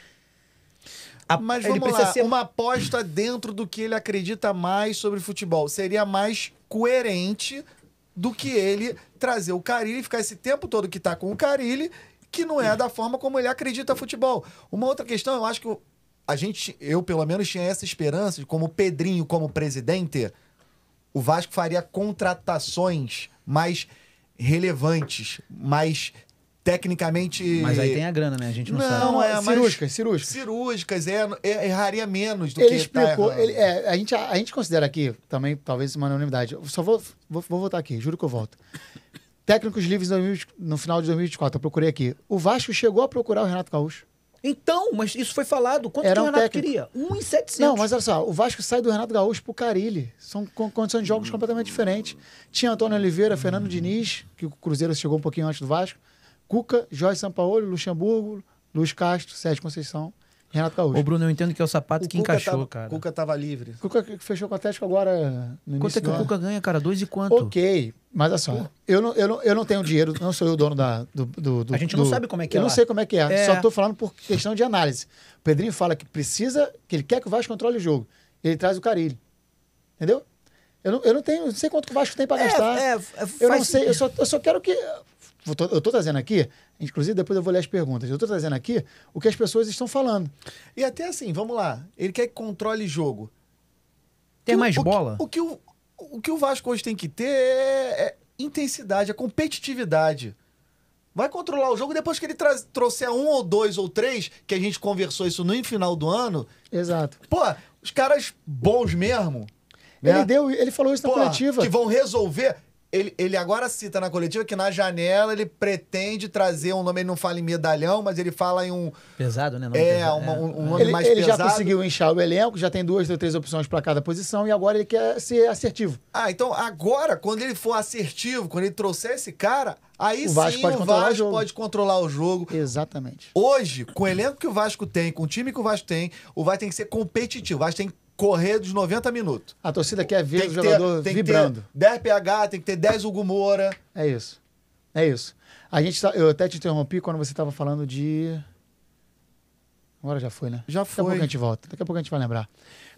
Mas vamos lá, uma aposta dentro do que ele acredita mais sobre futebol. Seria mais coerente do que ele trazer o Carille, ficar esse tempo todo que tá com o Carille, que não é da forma como ele acredita futebol. Uma outra questão, eu acho que eu pelo menos tinha essa esperança de como o Pedrinho como presidente, o Vasco faria contratações mais relevantes, mais tecnicamente... Mas aí tem a grana, né? A gente não sabe. Não, cirúrgicas. Cirúrgicas, erraria menos do ele que explicou, a gente considera aqui, também, talvez uma unanimidade, eu só vou voltar aqui, juro que eu volto. Técnicos livres no final de 2024, eu procurei aqui. O Vasco chegou a procurar o Renato Gaúcho. Então, mas isso foi falado. Quanto que o Renato queria? 1.700. Não, mas olha só, o Vasco sai do Renato Gaúcho pro Carille. São condições de jogos completamente diferentes. Tinha Antônio Oliveira, Fernando Diniz, que o Cruzeiro chegou um pouquinho antes do Vasco, Cuca, Jorge Sampaoli, Luxemburgo, Luiz Castro, Sérgio Conceição, Renato Gaúcho. Ô, Bruno, eu entendo que é o sapato que encaixou, cara. O Cuca tava livre. O Cuca fechou com o Atlético agora no Quanto início é que o Cuca ganha, cara? 2 e quanto? Ok, mas olha só, eu não tenho dinheiro, não sou eu o dono do a gente não sabe como é que é. Eu não sei como é que é, só tô falando por questão de análise. O Pedrinho fala que ele quer que o Vasco controle o jogo. Ele traz o Carille. Entendeu? Eu não sei quanto o Vasco tem para gastar. Eu não sei, eu só quero que... Eu tô trazendo aqui, inclusive depois eu vou ler as perguntas, eu tô trazendo aqui o que as pessoas estão falando. E até assim, vamos lá, ele quer que controle jogo. Tem mais bola? O que o Vasco hoje tem que ter é intensidade, é competitividade. Vai controlar o jogo depois que ele trouxer 1 ou 2 ou 3, que a gente conversou isso no final do ano. Exato. Pô, os caras bons mesmo. Ele falou isso na coletiva. Que vão resolver... Ele agora cita na coletiva que na janela ele pretende trazer um nome, ele não fala em medalhão, mas ele fala em um... Pesado, né? Um nome mais pesado. Ele já conseguiu inchar o elenco, já tem 2 ou 3 opções para cada posição e agora ele quer ser assertivo. Então agora, quando ele for assertivo, quando ele trouxer esse cara, aí o Vasco pode controlar o jogo. Exatamente. Hoje, com o elenco que o Vasco tem, com o time que o Vasco tem, o Vasco tem que ser competitivo. O Vasco tem que correr dos 90 minutos. A torcida quer ver o jogador vibrando. Tem que ter 10 PH, tem que ter 10 Hugo Moura. É isso. Eu até te interrompi quando você estava falando de... Agora já foi, né? Já foi. Daqui a pouco a gente volta. Daqui a pouco a gente vai lembrar.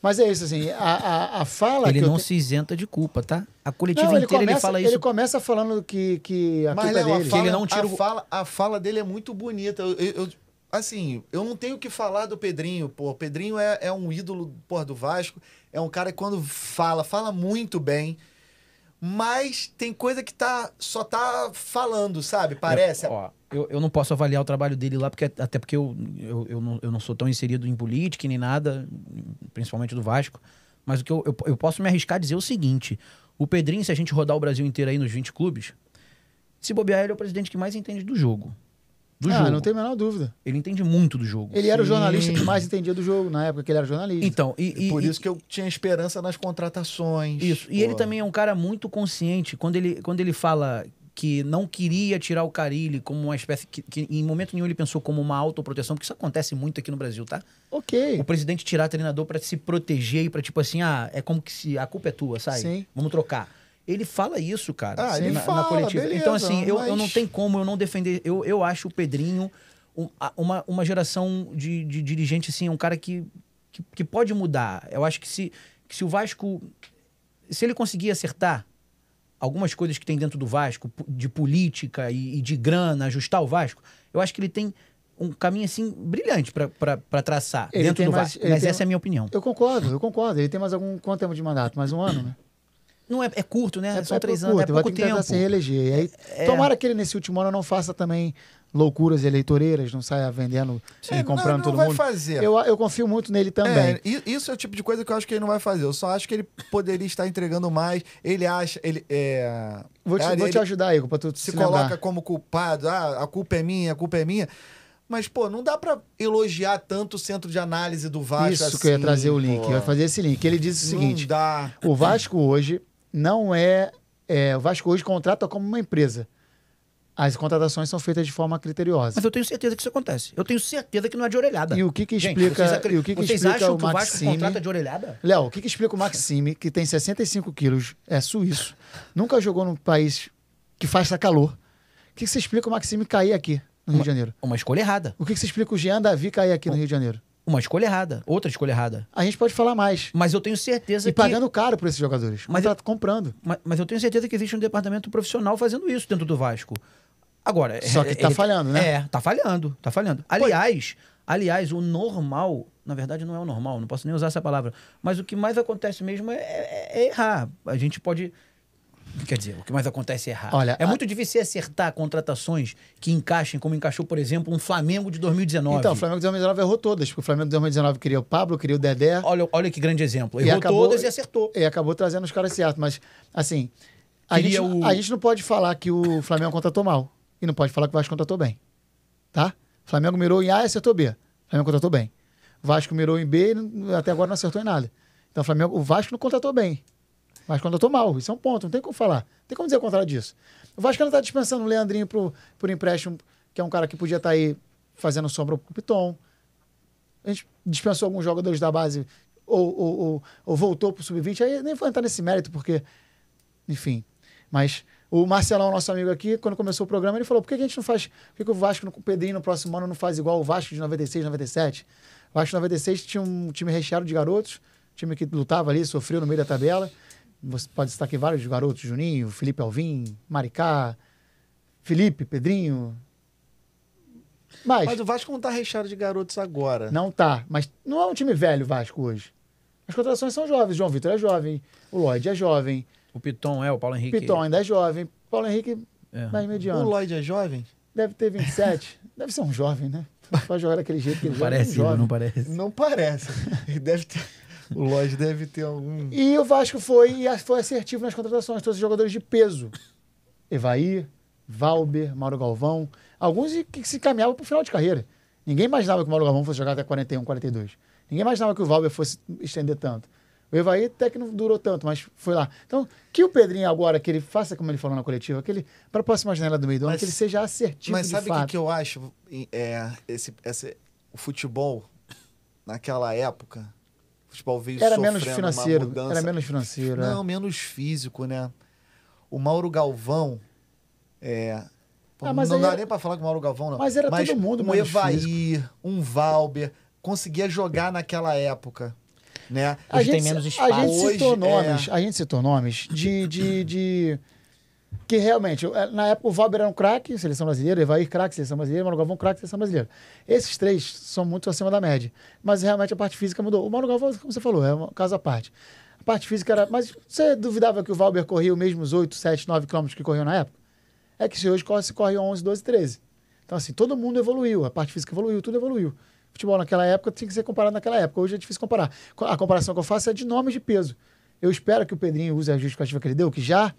Mas é isso, assim, a fala... Ele não se isenta de culpa, tá? A coletiva inteira ele fala isso. Ele começa falando que a culpa é dele. Ele não tira a fala dele é muito bonita. Assim, eu não tenho o que falar do Pedrinho, pô. O Pedrinho é um ídolo, pô, do Vasco. É um cara que quando fala muito bem. Mas tem coisa que só tá falando, sabe? Parece. Eu não posso avaliar o trabalho dele lá, até porque eu não sou tão inserido em política nem nada, principalmente do Vasco. Mas o que eu posso me arriscar a dizer é o seguinte. O Pedrinho, se a gente rodar o Brasil inteiro aí nos 20 clubes, se bobear, ele é o presidente que mais entende do jogo. Não tem a menor dúvida. Ele entende muito do jogo. Ele era o jornalista que mais entendia do jogo, na época que ele era jornalista. Então, por isso que eu tinha esperança nas contratações. Isso. E ele também é um cara muito consciente. Quando ele fala que não queria tirar o Carille como uma espécie... que em momento nenhum ele pensou como uma autoproteção, porque isso acontece muito aqui no Brasil, tá? Ok. O presidente tirar treinador pra se proteger e pra tipo assim, é como que se a culpa é tua, sabe? Sim. Vamos trocar. Ele fala isso, cara, ele fala, na coletiva. Beleza, então, assim, eu não tenho como eu não defender. Eu acho o Pedrinho uma geração de dirigente, assim, um cara que pode mudar. Eu acho que se o Vasco... Se ele conseguir acertar algumas coisas que tem dentro do Vasco, de política e de grana, ajustar o Vasco, eu acho que ele tem um caminho, assim, brilhante para traçar dentro do Vasco. Mas essa é a minha opinião. Eu concordo. Ele tem mais quanto tempo de mandato? Mais um ano, né? Não é curto, né? São 3 anos, é pouco tempo. Vai ter que se reeleger. E aí, tomara que ele, nesse último ano, não faça também loucuras eleitoreiras, não saia vendendo e comprando todo mundo. Não vai fazer. Eu confio muito nele também. Isso é o tipo de coisa que eu acho que ele não vai fazer. Eu só acho que ele poderia estar entregando mais. Ele acha... Vou te ajudar, Igor, pra tu se coloca como culpado. A culpa é minha, Mas, pô, não dá pra elogiar tanto o centro de análise do Vasco. Isso assim, que eu ia trazer o link, pô. eu ia fazer esse link. Ele diz o seguinte: Não dá. o Vasco hoje não é. O Vasco hoje contrata como uma empresa. As contratações são feitas de forma criteriosa. Mas eu tenho certeza que isso acontece. Eu tenho certeza que não é de orelhada. E o que Gente, explica, vocês acham que o Vasco contrata de orelhada? Léo, o que explica o Maxime, que tem 65 quilos, é suíço, nunca jogou num país que faz calor. O que se explica o Maxime cair aqui no Rio de Janeiro? Uma escolha errada. O que se explica o Jean Davi cair aqui no Rio de Janeiro? Uma escolha errada. Outra escolha errada. A gente pode falar mais. Mas eu tenho certeza E pagando caro por esses jogadores. Mas comprando. Mas eu tenho certeza que existe um departamento profissional fazendo isso dentro do Vasco. Agora... Só que tá falhando, né? Tá falhando. Aliás, o normal... Na verdade, não é o normal. Não posso nem usar essa palavra. Mas o que mais acontece mesmo é errar. A gente pode... Quer dizer, o que mais acontece é errar. Olha, muito difícil acertar contratações que encaixem, como encaixou, por exemplo, um Flamengo de 2019. Então, o Flamengo de 2019 errou todas, porque o Flamengo de 2019 queria o Pablo, queria o Dedé. Olha que grande exemplo. Errou todas e acertou. E acabou trazendo os caras certos. Mas, assim, a gente não pode falar que o Flamengo contratou mal. E não pode falar que o Vasco contratou bem. Tá? O Flamengo mirou em A e acertou B. O Flamengo contratou bem. O Vasco mirou em B e até agora não acertou em nada. Então, o Vasco não contratou bem. Mas contratou mal, isso é um ponto, não tem como falar. Não tem como dizer o contrário disso. O Vasco não está dispensando o Leandrinho por empréstimo, que é um cara que podia estar aí fazendo sombra pro Piton. A gente dispensou alguns jogadores da base ou voltou pro Sub-20, aí nem vou entrar nesse mérito, porque, enfim. Mas o Marcelão, nosso amigo aqui, quando começou o programa, ele falou, por que a gente não faz, por que o Vasco, o Pedrinho no próximo ano não faz igual o Vasco de 96, 97? O Vasco de 96 tinha um time recheado de garotos, time que lutava ali, sofreu no meio da tabela. Você pode citar aqui vários garotos, Juninho, Felipe Alvim, Maricá, Felipe, Pedrinho. Mas o Vasco não tá recheado de garotos agora. Não tá, mas não é um time velho o Vasco hoje. As contratações são jovens, João Vitor é jovem, o Lloyd é jovem. O Piton o Paulo Henrique. O Piton ainda é jovem, Paulo Henrique mais mediano. O Lloyd é jovem? Deve ter 27, deve ser um jovem, né? Vai jogar daquele jeito que ele joga. Parece, não parece. Não parece. Ele deve ter... O Lloyd deve ter algum... E o Vasco foi assertivo nas contratações, todos os jogadores de peso. Evair, Valber, Mauro Galvão, alguns que se caminhavam para o final de carreira. Ninguém imaginava que o Mauro Galvão fosse jogar até 41, 42. Ninguém imaginava que o Valber fosse estender tanto. O Evair até que não durou tanto, mas foi lá. Então, que o Pedrinho agora, que ele faça como ele falou na coletiva, que ele, para a próxima janela do meio do ano, que ele seja assertivo mas de sabe fato. o que eu acho? O futebol, naquela época... O futebol veio era menos financeiro, Não, menos físico, né? O Mauro Galvão... mas não dá nem pra falar com o Mauro Galvão, não. Mas era todo mundo um Evair, um Valber, conseguia jogar naquela época, né? A gente tem menos espaço. A gente citou nomes de que realmente, na época o Valber era um craque, seleção brasileira, Evair craque, seleção brasileira, Mauro Galvão craque, seleção brasileira. Esses três são muito acima da média. Mas realmente a parte física mudou. O Mauro Galvão, como você falou, é um caso à parte. A parte física era... Mas você duvidava que o Valber corria os mesmos 8, 7, 9 quilômetros que corriam na época? É que se hoje se corre 11, 12, 13. Então assim, todo mundo evoluiu, a parte física evoluiu, tudo evoluiu. Futebol naquela época tinha que ser comparado naquela época. Hoje é difícil comparar. A comparação que eu faço é de nomes de peso. Eu espero que o Pedrinho use a justificativa que ele deu, que já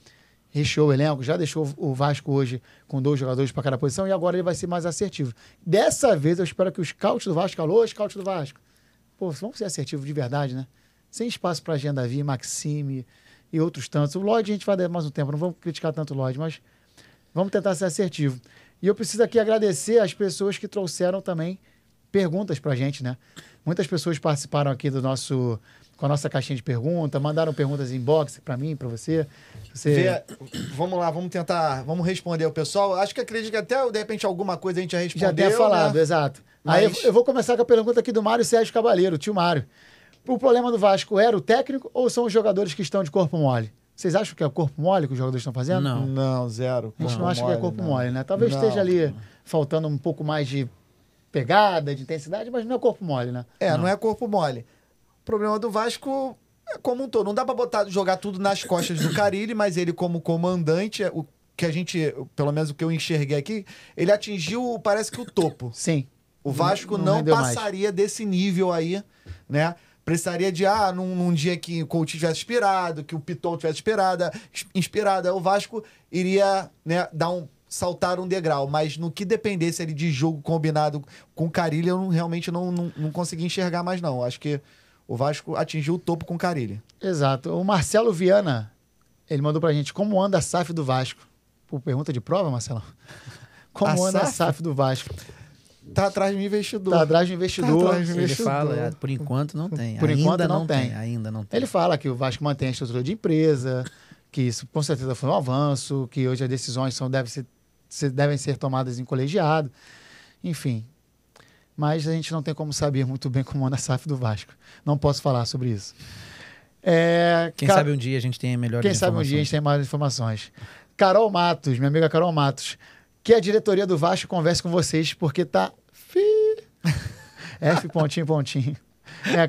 recheou o elenco, já deixou o Vasco hoje com 2 jogadores para cada posição e agora ele vai ser mais assertivo. Dessa vez eu espero que os scouts do Vasco, alô, scouts do Vasco, pô, vamos ser assertivos de verdade, né? Sem espaço para Jean Davi, Maxime e outros tantos. O Lloyd a gente vai dar mais um tempo, não vamos criticar tanto o Lloyd, mas vamos tentar ser assertivo. E eu preciso aqui agradecer as pessoas que trouxeram também perguntas pra gente, né? Muitas pessoas participaram aqui com a nossa caixinha de perguntas, mandaram perguntas em inbox para mim, para você. Vamos lá, vamos responder o pessoal. Acredito que até, de repente, alguma coisa a gente já respondeu. Já tenha falado, né? Exato. Mas... Aí eu vou começar com a pergunta aqui do Mário Sérgio Cabaleiro, o tio Mário. O problema do Vasco era o técnico ou são os jogadores que estão de corpo mole? Vocês acham que é o corpo mole que os jogadores estão fazendo? Não, zero. A gente não acha que é corpo mole, né? Talvez esteja ali faltando um pouco mais de pegada, de intensidade, mas não é corpo mole, né? Não é corpo mole. O problema do Vasco é como um todo. Não dá pra jogar tudo nas costas do Carille, mas ele como comandante, o que a gente, pelo menos o que eu enxerguei aqui, ele atingiu, parece que o topo. Sim. O Vasco não passaria desse nível aí, né? Precisaria de, num dia que o Coutinho tivesse inspirado, que o Piton tivesse inspirado, o Vasco iria, né, dar saltar um degrau, mas no que dependesse ali de jogo combinado com o Carille, eu realmente não consegui enxergar mais, não. Acho que o Vasco atingiu o topo com o Carille. Exato. O Marcelo Viana, ele mandou pra gente, como anda a SAF do Vasco? Pô, pergunta de prova, Marcelo? Como anda a SAF do Vasco? Tá atrás do investidor. Tá atrás do investidor. Ele fala, por enquanto não tem. Por enquanto não tem. Ainda não tem. Ele fala que o Vasco mantém a estrutura de empresa, que isso com certeza foi um avanço, que hoje as decisões devem ser tomadas em colegiado, enfim. Mas a gente não tem como saber muito bem como anda a SAF do Vasco. Não posso falar sobre isso. Quem sabe um dia a gente tem melhores informações. Quem sabe um dia a gente tem mais informações. Carol Matos, minha amiga Carol Matos, que a diretoria do Vasco converse com vocês, porque tá... F pontinho, pontinho.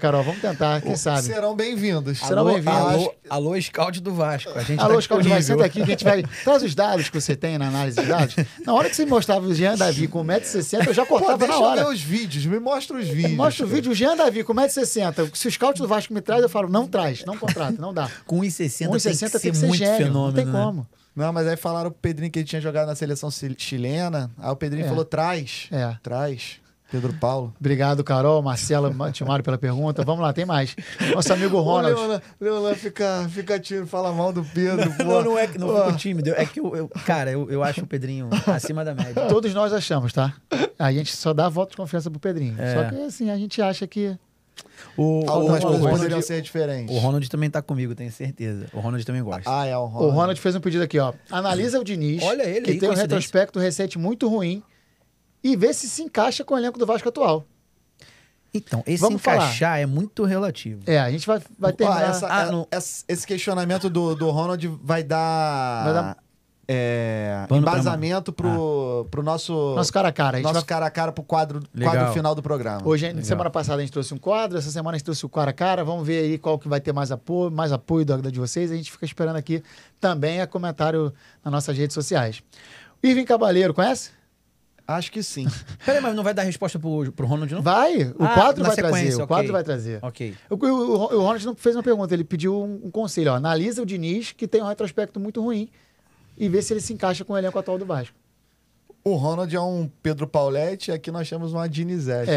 Carol, vamos tentar, quem sabe. Serão bem-vindos. Serão bem-vindos. Alô, scout do Vasco. A gente alô, scout do Vasco, senta aqui que a gente vai... Traz os dados que você tem na análise dos dados. Na hora que você mostrava o Jean Davi com 1,60m, eu já cortava na hora. Deixa eu ver os vídeos, me mostra os vídeos. Mostra o vídeo, o Jean Davi com 1,60m. Se o scout do Vasco me traz, eu falo, não traz, não contrata, não dá. Com 1,60m tem que ser muito gênio, fenômeno, não tem como. Não, mas aí falaram pro Pedrinho que ele tinha jogado na seleção chilena, aí o Pedrinho falou, traz. Pedro Paulo. Obrigado, Carol, Marcela, Timário pela pergunta. Vamos lá, tem mais. Nosso amigo Ronald. Leonan fica tímido, fala mal do Pedro. Não fico tímido. É que eu acho o Pedrinho acima da média. Todos nós achamos, tá? A gente só dá voto de confiança pro Pedrinho. Só que assim, a gente acha que... Algumas coisas poderiam ser diferentes. O Ronald também tá comigo, tenho certeza. O Ronald também gosta. É o Ronald. O Ronald fez um pedido aqui, ó. Analisa o Diniz, olha ele que aí, tem um retrospecto recente muito ruim, e vê se encaixa com o elenco do Vasco atual. Então, Vamos encaixar falar. É muito relativo. A gente vai terminar... Esse questionamento do Ronald vai dar embasamento pro nosso cara a cara. Nosso cara a cara pro quadro final do programa. Semana passada a gente trouxe um quadro, essa semana a gente trouxe o cara a cara. Vamos ver aí qual que vai ter mais apoio da de vocês. A gente fica esperando aqui também comentário nas nossas redes sociais. Irving Cabaleiro, conhece? Acho que sim. Peraí, mas não vai dar resposta pro Ronald, não? Vai, o quadro vai trazer. O quadro vai trazer. Ok. O Ronald não fez uma pergunta, ele pediu um conselho. Ó, analisa o Diniz, que tem um retrospecto muito ruim, e vê se ele se encaixa com o elenco atual do Vasco. O Ronald é um Pedro Pauletti, aqui nós temos uma Dinizete.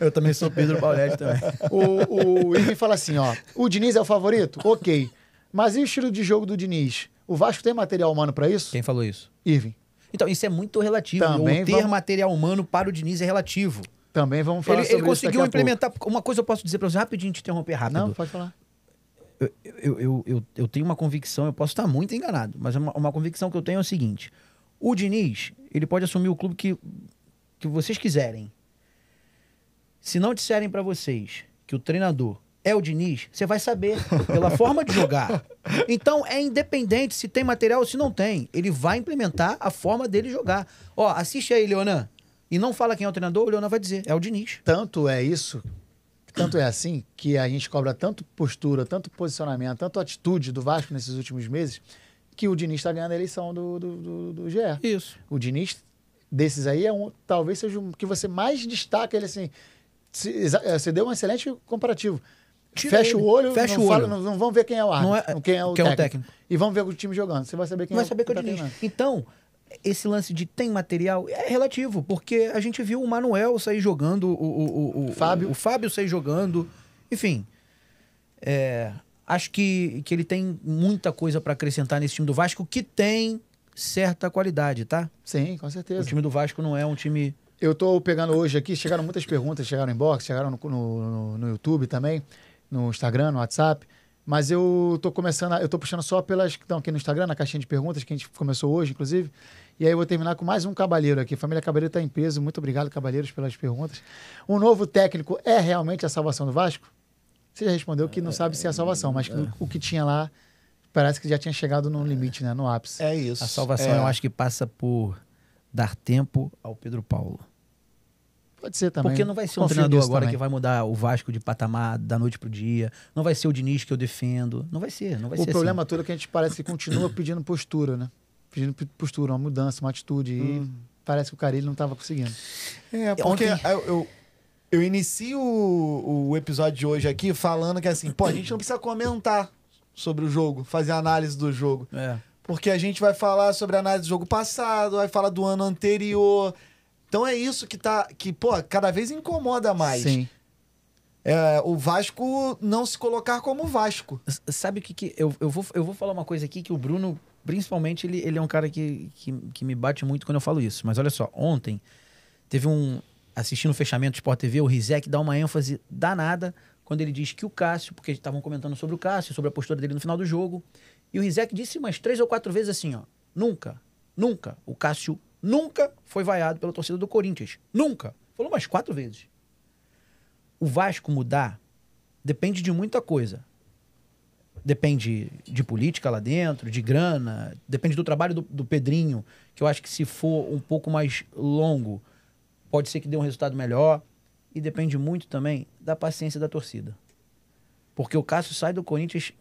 Eu também sou Pedro Pauletti também. O Irving fala assim, ó, o Diniz é o favorito? Ok. Mas e o estilo de jogo do Diniz? O Vasco tem material humano para isso? Quem falou isso? Irving. Então, isso é muito relativo. Também ter material humano para o Diniz é relativo. Também vamos falar sobre isso. Ele conseguiu implementar... Uma coisa eu posso dizer para você, rapidinho, te interromper rápido. Não, pode falar. Eu tenho uma convicção, eu posso estar muito enganado, mas uma convicção que eu tenho é o seguinte. O Diniz, ele pode assumir o clube que vocês quiserem. Se não disserem para vocês que o treinador é o Diniz, você vai saber pela forma de jogar. Então, é independente se tem material ou se não tem. Ele vai implementar a forma dele jogar. Ó, assiste aí, Leonan, e não fala quem é o treinador, o Leonan vai dizer, é o Diniz. Tanto é assim, que a gente cobra tanto postura, tanto posicionamento, tanto atitude do Vasco nesses últimos meses, que o Diniz está ganhando a eleição do GE. Isso. O Diniz, desses aí, talvez seja o que você mais destaca. Ele assim, você deu um excelente comparativo. Fecha o olho, não vão ver quem é o árbitro, quem é o técnico. E vão ver o time jogando. Você vai saber quem é o Diniz. Então, esse lance de tem material é relativo, porque a gente viu o Manuel sair jogando, o Fábio sair jogando. Enfim, acho que ele tem muita coisa para acrescentar nesse time do Vasco, que tem certa qualidade, tá? Sim, com certeza. O time do Vasco não é um time... Eu tô pegando hoje aqui, chegaram muitas perguntas, chegaram no inbox, chegaram no YouTube também, no Instagram, no WhatsApp, mas eu tô puxando só pelas que estão aqui no Instagram, na caixinha de perguntas, que a gente começou hoje, inclusive, e aí eu vou terminar com mais um Cabalheiro aqui. Família Cabalheiro está em peso, muito obrigado, Cabalheiros, pelas perguntas. O novo técnico é realmente a salvação do Vasco? Você já respondeu que não sabe se é a salvação, mas que o que tinha lá parece que já tinha chegado no limite, né, no ápice. É isso. A salvação eu acho que passa por dar tempo ao Pedro Paulo. Pode ser também. Porque não vai ser um treinador agora que vai mudar o Vasco de patamar da noite pro dia. Não vai ser o Diniz que eu defendo. Não vai ser. O problema todo é que a gente parece que continua pedindo postura, né? Pedindo postura, uma mudança, uma atitude. E parece que o Carille não estava conseguindo. Porque eu inicio o episódio de hoje aqui falando que assim, a gente não precisa comentar sobre o jogo, fazer análise do jogo. porque a gente vai falar sobre a análise do jogo passado, vai falar do ano anterior. Então é isso que pô, cada vez incomoda mais. Sim. O Vasco não se colocar como Vasco. Sabe o que eu vou falar uma coisa aqui que o Bruno, principalmente, ele é um cara que me bate muito quando eu falo isso. Mas olha só, ontem teve assistindo o fechamento do Sport TV, o Rizek dá uma ênfase danada quando ele diz que o Cássio, porque estavam comentando sobre o Cássio, sobre a postura dele no final do jogo, e o Rizek disse umas 3 ou 4 vezes assim, ó, nunca, o Cássio nunca foi vaiado pela torcida do Corinthians. Nunca. Falou umas 4 vezes. O Vasco mudar depende de muita coisa. Depende de política lá dentro, de grana, depende do trabalho do Pedrinho, que eu acho que se for um pouco mais longo, pode ser que dê um resultado melhor. E depende muito também da paciência da torcida. Porque o Cássio sai do Corinthians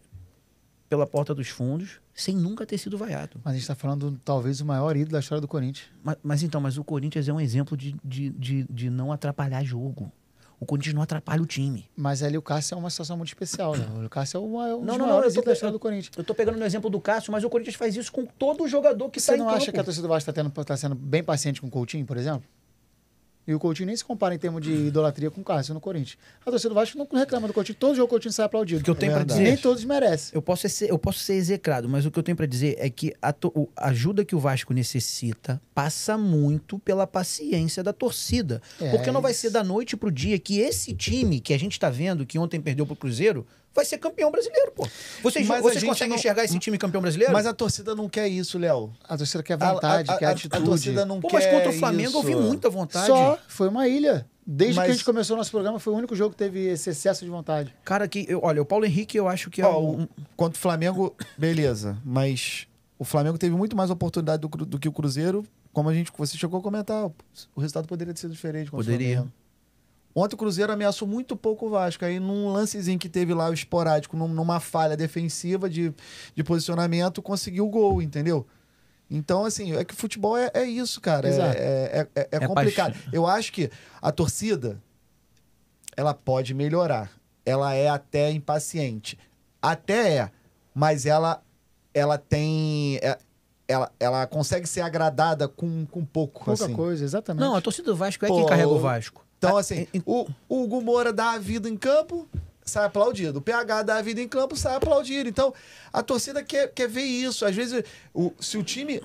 pela porta dos fundos sem nunca ter sido vaiado. Mas a gente está falando talvez o maior ídolo da história do Corinthians. Mas o Corinthians é um exemplo de não atrapalhar jogo. O Corinthians não atrapalha o time. Mas ali o Cássio é uma situação muito especial, né? O Cássio é um dos maiores ídolos da história do Corinthians. Eu tô pegando no exemplo do Cássio, mas o Corinthians faz isso com todo jogador que está em campo. Você não acha que a torcida do Vasco está sendo bem paciente com o Coutinho, por exemplo? E o Coutinho nem se compara em termos de idolatria com o Cássio no Corinthians. A torcida do Vasco não reclama do Coutinho. Todo jogo o Coutinho sai aplaudido. O que eu tenho para dizer, nem todos merecem. Eu posso ser execrado, mas o que eu tenho para dizer é que a ajuda que o Vasco necessita passa muito pela paciência da torcida. Porque não vai ser da noite pro dia que esse time que a gente tá vendo, que ontem perdeu pro Cruzeiro, vai ser campeão brasileiro, pô. Vocês conseguem enxergar esse time campeão brasileiro? Mas a torcida não quer isso, Léo. A torcida quer vontade, quer atitude. A torcida não quer mas contra o Flamengo eu vi muita vontade. Só foi uma ilha. Desde que a gente começou o nosso programa, foi o único jogo que teve esse excesso de vontade. Cara, olha, o Paulo Henrique eu acho que contra o Flamengo, beleza. Mas o Flamengo teve muito mais oportunidade do que o Cruzeiro. Como você chegou a comentar, o resultado poderia ter sido diferente. Poderia. Ontem o Cruzeiro ameaçou muito pouco o Vasco. Aí num lancezinho que teve lá, o esporádico, numa falha defensiva de posicionamento, conseguiu o gol, entendeu? Então, assim, é que o futebol é isso, cara. É complicado. Paixão. Eu acho que a torcida, ela pode melhorar. Ela é até impaciente. Mas ela tem... Ela consegue ser agradada com pouco. Pouca coisa, exatamente. Não, a torcida do Vasco é quem carrega o Vasco. Então, assim, o Hugo Moura dá a vida em campo, sai aplaudido. O PH dá a vida em campo, sai aplaudido. Então, a torcida quer ver isso. Às vezes, se o time...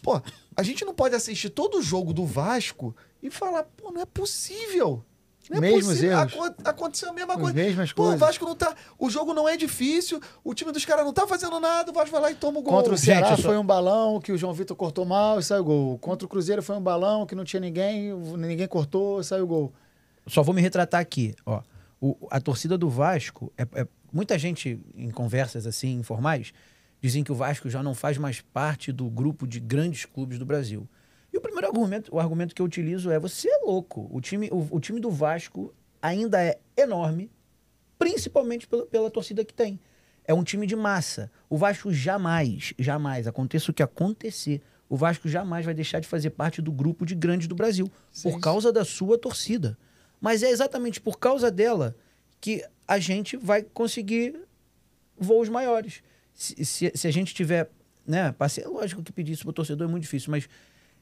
Pô, a gente não pode assistir todo o jogo do Vasco e falar, pô, não é possível. Não é mesmos possível. Erros. Aconteceu a mesma coisa. Mesmas pô, coisas. O Vasco não tá... O jogo não é difícil, o time dos caras não tá fazendo nada, o Vasco vai lá e toma o gol. Contra o Ceará foi um balão que o João Vitor cortou mal e saiu o gol. Contra o Cruzeiro foi um balão que não tinha ninguém cortou e saiu o gol. Só vou me retratar aqui, ó. A torcida do Vasco, muita gente em conversas assim informais dizem que o Vasco já não faz mais parte do grupo de grandes clubes do Brasil. E o argumento que eu utilizo você é louco. O time do Vasco ainda é enorme, principalmente pela torcida que tem. É um time de massa. O Vasco jamais, aconteça o que acontecer, o Vasco jamais vai deixar de fazer parte do grupo de grandes do Brasil, por causa da sua torcida. Mas é exatamente por causa dela que a gente vai conseguir voos maiores. Se a gente tiver... né, lógico que pedir isso para o torcedor é muito difícil, mas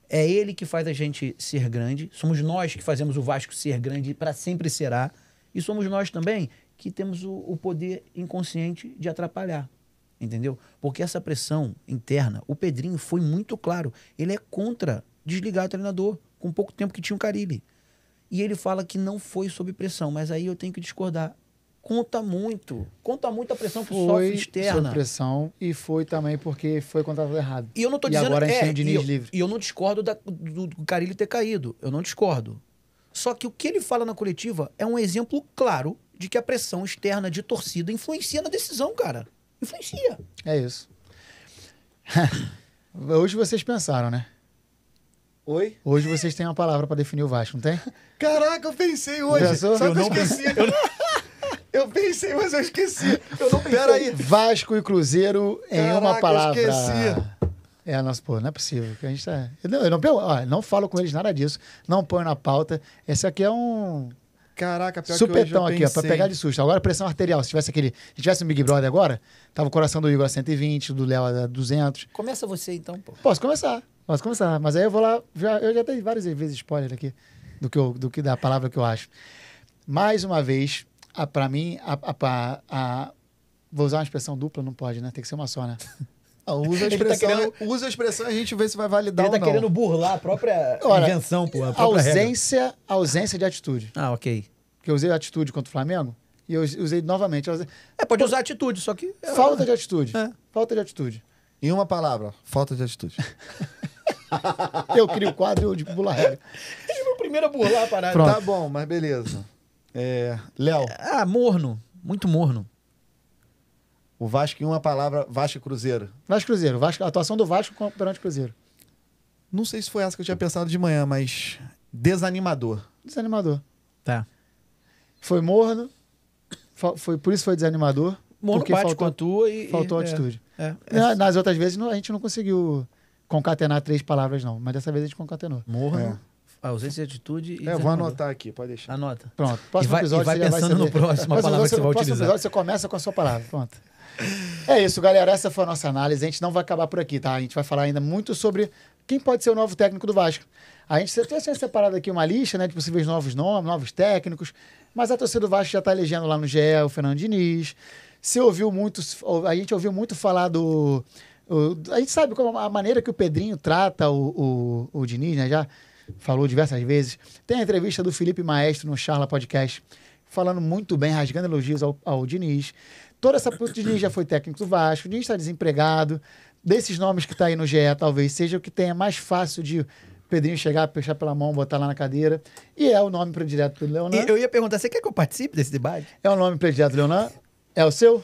é ele que faz a gente ser grande. Somos nós que fazemos o Vasco ser grande, para sempre será. E somos nós também que temos o poder inconsciente de atrapalhar. Entendeu? Porque essa pressão interna, o Pedrinho foi muito claro. Ele é contra desligar o treinador, com pouco tempo que tinha o Carille. E ele fala que não foi sob pressão, mas aí eu tenho que discordar. Conta muito a pressão que sofre externa. Foi sob pressão e foi também porque foi contratado errado. E eu não tô dizendo... agora a gente tem o Diniz livre. E eu não discordo do Carille ter caído. Eu não discordo. Só que o que ele fala na coletiva é um exemplo claro de que a pressão externa de torcida influencia na decisão, cara. Influencia. É isso. Hoje vocês pensaram, né? Oi? Hoje vocês têm uma palavra para definir o Vasco, não tem? Caraca, eu pensei hoje. Pensou? Só que eu esqueci. Eu pensei, mas eu esqueci. Eu não pensei. Peraí. Vasco e Cruzeiro em uma palavra. Eu esqueci. Nossa, pô, não é possível. Que a gente tá... Eu não falo com eles nada disso. Não ponho na pauta. Esse aqui é um Caraca, pior supetão que aqui, ó, pra pegar de susto. Agora pressão arterial. Se tivesse um Big Brother agora, tava o coração do Igor a 120, do Léo a 200. Começa você então, pô. Posso começar. Mas aí eu vou lá, eu já dei várias vezes spoiler aqui do que da palavra que eu acho. Mais uma vez, pra mim, vou usar uma expressão dupla, não pode, né? Tem que ser uma só, né? Usa a expressão e a gente vê se vai validar ou não. Ele tá querendo burlar a própria invenção, pô. Ausência de atitude. Ok. Porque eu usei atitude contra o Flamengo e eu usei novamente. Pode usar atitude, só que... Falta de atitude. Falta de atitude. Em uma palavra, falta de atitude. Eu crio o quadro de burlar a regra. Ele foi o primeiro a burlar a parada. Pronto. Tá bom, mas beleza. Léo. Morno. Muito morno. O Vasco em uma palavra, Vasco e Cruzeiro. Vasco e Cruzeiro. A atuação do Vasco perante o Cruzeiro. Não sei se foi essa que eu tinha pensado de manhã, mas desanimador. Desanimador. Tá. Foi morno. Por isso foi desanimador. Morno porque bate com a tua e... Faltou atitude. Nas outras vezes a gente não conseguiu concatenar 3 palavras, não. Mas dessa vez a gente concatenou. Morno, ausência de atitude e... vou anotar aqui, pode deixar. Anota. Pronto. Próximo episódio você já vai pensando no próximo a palavra que você vai utilizar. Próximo episódio você começa com a sua palavra. Pronto. É isso, galera. Essa foi a nossa análise. A gente não vai acabar por aqui, tá? A gente vai falar ainda muito sobre quem pode ser o novo técnico do Vasco. A gente tinha separado aqui uma lista, né, de possíveis novos nomes, novos técnicos, mas a torcida do Vasco já está elegendo lá no GE o Fernando Diniz. A gente ouviu muito falar a gente sabe como a maneira que o Pedrinho trata o Diniz, né? Já falou diversas vezes. Tem a entrevista do Felipe Maestro no Charla Podcast, falando muito bem, rasgando elogios ao Diniz. O Diniz já foi técnico do Vasco, o Diniz está desempregado. Desses nomes que está aí no GE, talvez seja o que tenha mais fácil de Pedrinho chegar, puxar pela mão, botar lá na cadeira. E é o nome predileto do Leonan. Eu ia perguntar, você quer que eu participe desse debate? É o nome predileto do Leonan? É o seu?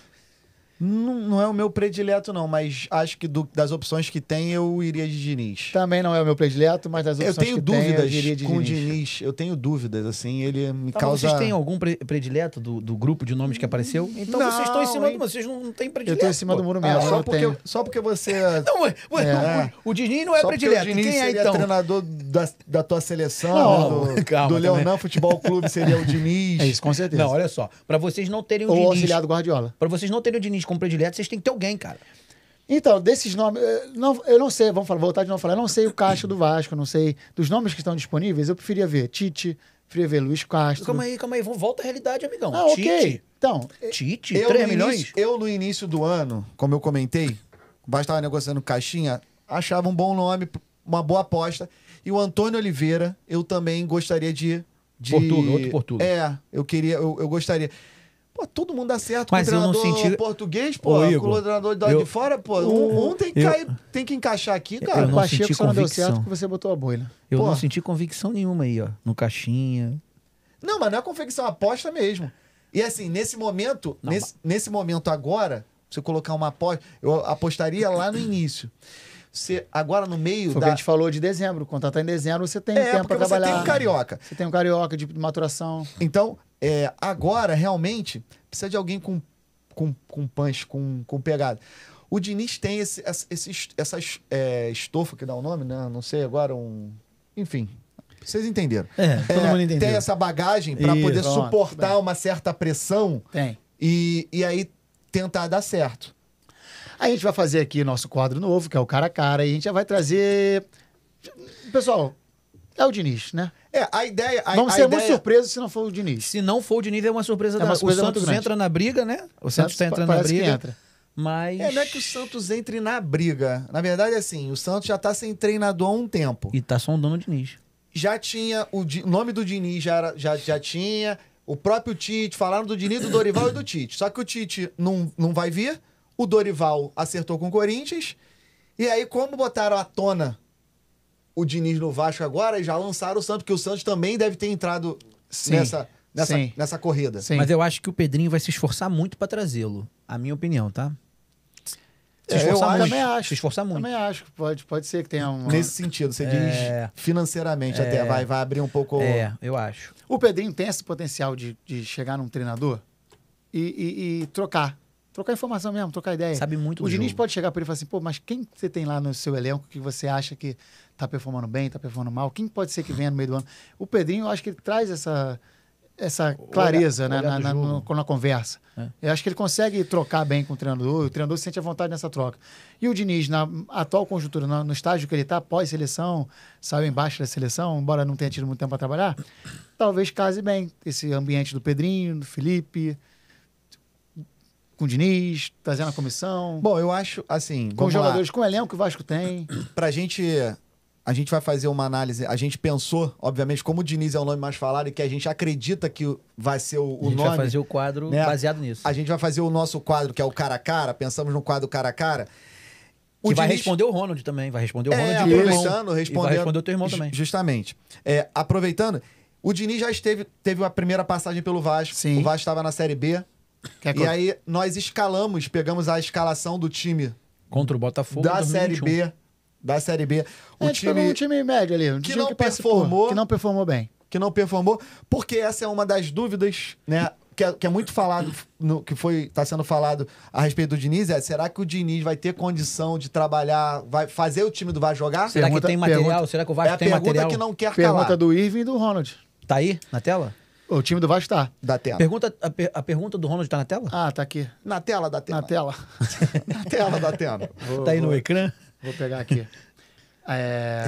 Não é o meu predileto, não, mas acho que das opções que tem, eu iria de Diniz. Também não é o meu predileto, mas das opções que tem, eu iria de Diniz. Eu tenho dúvidas, assim, ele me causa... Vocês têm algum predileto do grupo de nomes que apareceu? Então não, vocês estão em cima vocês não têm predileto. Eu estou em cima do muro mesmo, só porque você... Não, o Diniz não é predileto. O Diniz quem seria então? Treinador da tua seleção, do Leonan Futebol Clube seria o Diniz. É isso, com certeza. Não, olha só, para vocês não terem o Diniz... Ou auxiliar do Guardiola. Para vocês não terem o Diniz como predileto, vocês têm que ter alguém, cara. Então, desses nomes, eu não sei, voltar de novo a falar, eu não sei o caixa do Vasco, não sei dos nomes que estão disponíveis, eu preferia ver Tite, preferia ver Luiz Castro. Calma aí, volta à realidade, amigão. Tite. Ok. Então, Tite, 3 milhões? Eu, no início do ano, como eu comentei, o Vasco estava negociando caixinha, achava um bom nome, uma boa aposta, e o Antônio Oliveira, eu também gostaria de... Outro Portuga. Eu gostaria... Pô, todo mundo dá certo mas com o treinador português, pô. Com o treinador de fora, pô. Tem que encaixar aqui, cara. O Pacheco só não deu certo porque você botou a boina. Eu não senti convicção nenhuma aí, ó. No caixinha. Não, mas não é convicção, aposta mesmo. E assim, nesse momento agora, você colocar uma aposta, eu apostaria lá no início. Você, agora no meio Foi o que a gente falou de dezembro. Quando tá em dezembro, você tem tempo para trabalhar. Você tem um carioca. Você tem um carioca de maturação. Então, agora, realmente, precisa de alguém com punch, com pegada. O Diniz tem essa estofa, que dá o nome, né? Não sei agora, Enfim, vocês entenderam. Todo mundo entendeu. Tem essa bagagem para poder suportar uma certa pressão. Tem. E aí tentar dar certo. A gente vai fazer aqui nosso quadro novo, que é o Cara a Cara, e a gente já vai trazer... Pessoal, é o Diniz, né? A ideia... Vamos ser muito surpresos se não for o Diniz. Se não for o Diniz, é uma surpresa. O Santos entra na briga, né? O Santos está entrando na briga. Entra. Mas... não é que o Santos entre na briga. Na verdade, assim, o Santos já está sem treinador há um tempo. E tá sondando o Diniz. Já tinha... O nome do Diniz já tinha... O próprio Tite, falaram do Diniz, do Dorival e do Tite. Só que o Tite não vai vir. O Dorival acertou com o Corinthians. E aí, como botaram à tona o Diniz no Vasco agora, já lançaram o Santos, porque o Santos também deve ter entrado nessa corrida. Sim. Mas eu acho que o Pedrinho vai se esforçar muito para trazê-lo. A minha opinião, tá? Se esforçar muito. Também acho. Pode ser que tenha um... Nesse sentido, você diz financeiramente até. Vai abrir um pouco... eu acho. O Pedrinho tem esse potencial de chegar num treinador e trocar. Trocar informação mesmo, trocar ideia. Sabe muito o Diniz pode chegar para ele e falar assim, pô, mas quem você tem lá no seu elenco que você acha que tá performando bem, tá performando mal? Quem pode ser que venha no meio do ano? O Pedrinho, eu acho que ele traz essa clareza na conversa. Eu acho que ele consegue trocar bem com o treinador sente a vontade nessa troca. E o Diniz, na atual conjuntura, no estágio que ele está, pós-seleção, saiu embaixo da seleção, embora não tenha tido muito tempo para trabalhar, talvez case bem esse ambiente do Pedrinho, do Felipe, com o Diniz, trazendo a comissão. Bom, eu acho, assim... Com os jogadores, com o elenco que o Vasco tem. Pra gente... A gente vai fazer uma análise. A gente pensou, obviamente, como o Diniz é o nome mais falado e que a gente acredita que vai ser o nome. A gente vai fazer o quadro baseado nisso. A gente vai fazer o nosso quadro, que é o cara a cara. Pensamos no quadro cara a cara. Que vai responder o Ronald também. Vai responder o Ronald. Aproveitando, respondendo. Vai responder o teu irmão também. Justamente. Aproveitando, o Diniz já teve a primeira passagem pelo Vasco. Sim. O Vasco estava na Série B. E aí nós pegamos a escalação do time. Contra o Botafogo. Da Série B. Da Série B. Um time médio ali. Um que time não performou. Que não performou bem. Que não performou. Porque essa é uma das dúvidas, né? Que é muito falado, está sendo falado a respeito do Diniz. Será que o Diniz vai ter condição de trabalhar, vai fazer o time do Vasco jogar? Será que tem material? Será que o Vasco tem material? É a pergunta que não quer calar. Pergunta do Irving e do Ronald. Tá aí, na tela? O time do Vasco tá. Da tela. A pergunta do Ronald tá na tela? Ah, tá aqui. Na tela da tela. Na tela. Na tela da tela. Tá aí no ecrã? Vou pegar aqui.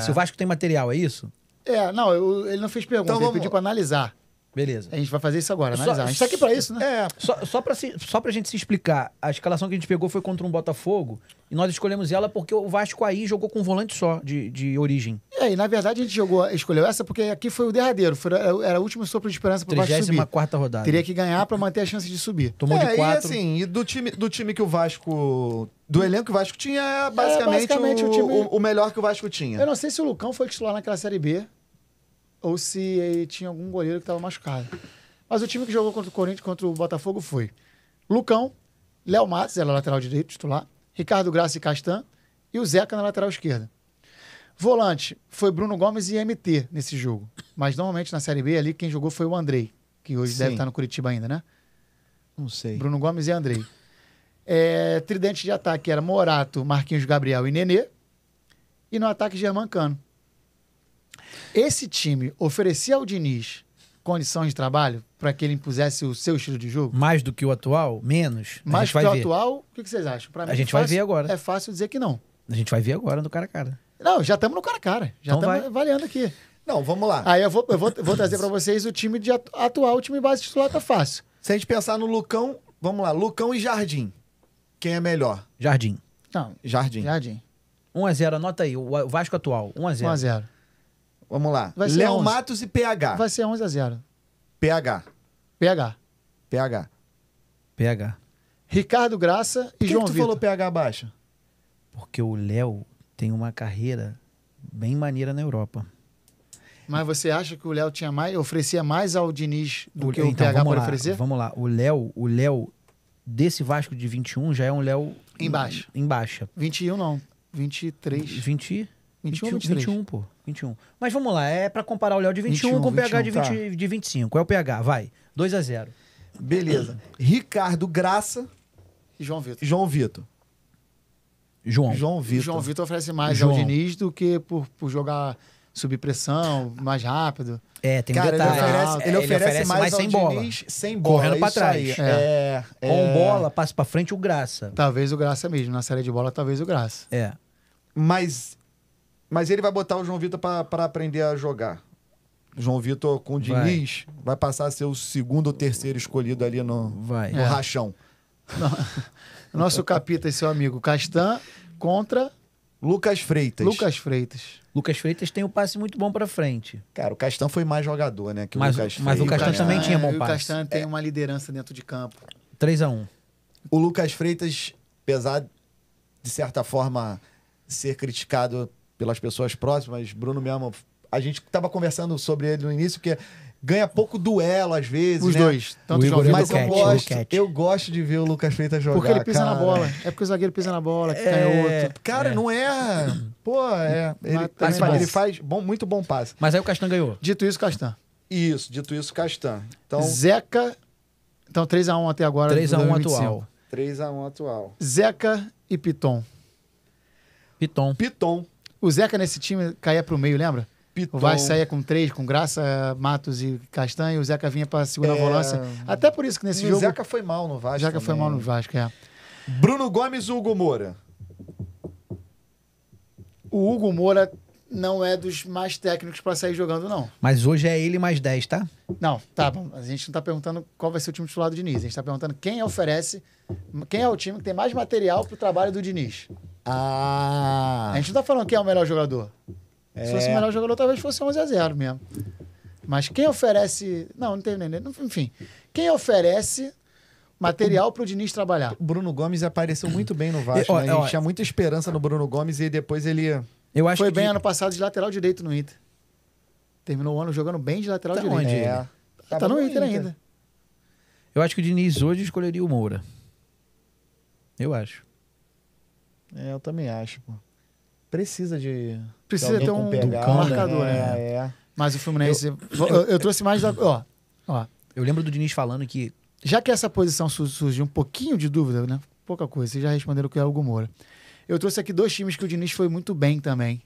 Se o Vasco tem material, é isso? Ele não fez pergunta, ele pediu pra analisar. Beleza. A gente vai fazer isso agora, analisar. A gente tá aqui pra isso, né? Só pra gente se explicar, a escalação que a gente pegou foi contra um Botafogo e nós escolhemos ela porque o Vasco aí jogou com um volante só de origem. E na verdade a gente escolheu essa porque aqui foi o derradeiro, era o último sopro de esperança pro Vasco subir. 34ª rodada. Teria que ganhar pra manter a chance de subir. Tomou de 4. E assim, do time que o Vasco... Do elenco que o Vasco tinha, basicamente o melhor que o Vasco tinha. Eu não sei se o Lucão foi titular naquela Série B ou se tinha algum goleiro que estava machucado. Mas o time que jogou contra o Corinthians, contra o Botafogo, foi Lucão, Léo Matos, era lateral direito, titular, Ricardo Graça e Castan, e o Zeca na lateral esquerda. Volante, foi Bruno Gomes e MT nesse jogo. Mas normalmente na Série B ali quem jogou foi o Andrei, que hoje deve estar no Curitiba ainda, né? Não sei. Bruno Gomes e Andrei. Tridente de ataque era Morato, Marquinhos Gabriel e Nenê. E no ataque, Germancano. Esse time oferecia ao Diniz condição de trabalho para que ele impusesse o seu estilo de jogo? Mais do que o atual? Menos? Mais do que o atual? O que vocês acham? Pra mim, a gente vai ver agora. É fácil dizer que não. A gente vai ver agora no cara a cara. Não, já estamos no cara a cara. Já estamos avaliando aqui. Não, vamos lá. Aí eu vou trazer para vocês o time atual, o time base titular tá fácil. Se a gente pensar no Lucão, vamos lá, Lucão e Jardim. Quem é melhor? Jardim. Não, Jardim. 1-0, anota aí. O Vasco atual, 1-0. 1-0. Vamos lá. Léo Matos e PH. Vai ser 11-0. PH. Ricardo Graça e João Vitor. Por que tu falou PH baixa? Porque o Léo tem uma carreira bem maneira na Europa. Mas você acha que o Léo oferecia mais ao Diniz do que o PH pode oferecer? Vamos lá. O Léo desse Vasco de 21 já é um Léo em baixa. 21 não. 23. 21 ou 23? 21, pô. 21. Mas vamos lá, é pra comparar o Léo de 21 com o PH de 25. É o PH, vai. 2-0. Beleza. Ricardo Graça e João Vitor. João Vitor. João Vitor oferece mais ao Diniz do que por jogar sob pressão, mais rápido. Tem detalhe. Ele oferece mais sem bola. Diniz, sem bola. Correndo pra trás. Com bola, passa pra frente o Graça. Talvez o Graça mesmo. Na série de bola, talvez o Graça. Mas ele vai botar o João Vitor para aprender a jogar. João Vitor com o Diniz vai passar a ser o segundo ou terceiro escolhido ali no rachão. Nosso capita e seu amigo Castan contra... Lucas Freitas. Lucas Freitas tem um passe muito bom pra frente. Cara, o Castan foi mais jogador, né? Que mas o Castan também tinha bom passe. O Castan tem uma liderança dentro de campo. 3-1. O Lucas Freitas, apesar de certa forma ser criticado pelas pessoas próximas, Bruno mesmo, a gente tava conversando sobre ele no início, porque ganha pouco duelo às vezes, Os dois. Tanto o João mas eu gosto de ver o Lucas Freitas jogar. Porque ele pisa na bola. É porque o zagueiro pisa na bola, que cai outro. Cara, não é... Pô, ele faz muito bom passe. Mas aí o Castan ganhou. Dito isso, Castan. Dito isso, Castan. Então, Zeca... Então, 3-1 até agora. 3-1 atual. 3-1 atual. Zeca e Piton. Piton. O Zeca nesse time caía pro meio, lembra? Piton. O Vasco saía com 3, com Graça, Matos e Castanho, o Zeca vinha pra segunda volância. Até por isso que nesse jogo... O Zeca foi mal no Vasco. O Zeca foi mal no Vasco, Bruno Gomes ou Hugo Moura? O Hugo Moura não é dos mais técnicos pra sair jogando, não. Mas hoje é ele mais 10, tá? Não, tá bom. A gente não tá perguntando qual vai ser o time titular do Diniz. A gente tá perguntando quem oferece, quem é o time que tem mais material pro trabalho do Diniz. A gente não tá falando quem é o melhor jogador. Se fosse o melhor jogador, talvez fosse 11-0 mesmo. Mas quem oferece... Não tem nem... Enfim, quem oferece material pro Diniz trabalhar? O Bruno Gomes apareceu muito bem no Vasco, né? A gente tinha muita esperança no Bruno Gomes e depois ele... Foi bem ano passado de lateral direito no Inter. Terminou o ano jogando bem de lateral direito. Onde tá no Inter ainda. Eu acho que o Diniz hoje escolheria o Moura. Eu acho. Eu também acho, pô. Precisa ter um marcador, né? Mas o Fluminense... Eu trouxe mais da... Ó. Eu lembro do Diniz falando que... Já que essa posição surgiu um pouquinho de dúvida, né? Pouca coisa. Vocês já responderam que é o Hugo Moura. Eu trouxe aqui 2 times que o Diniz foi muito bem também.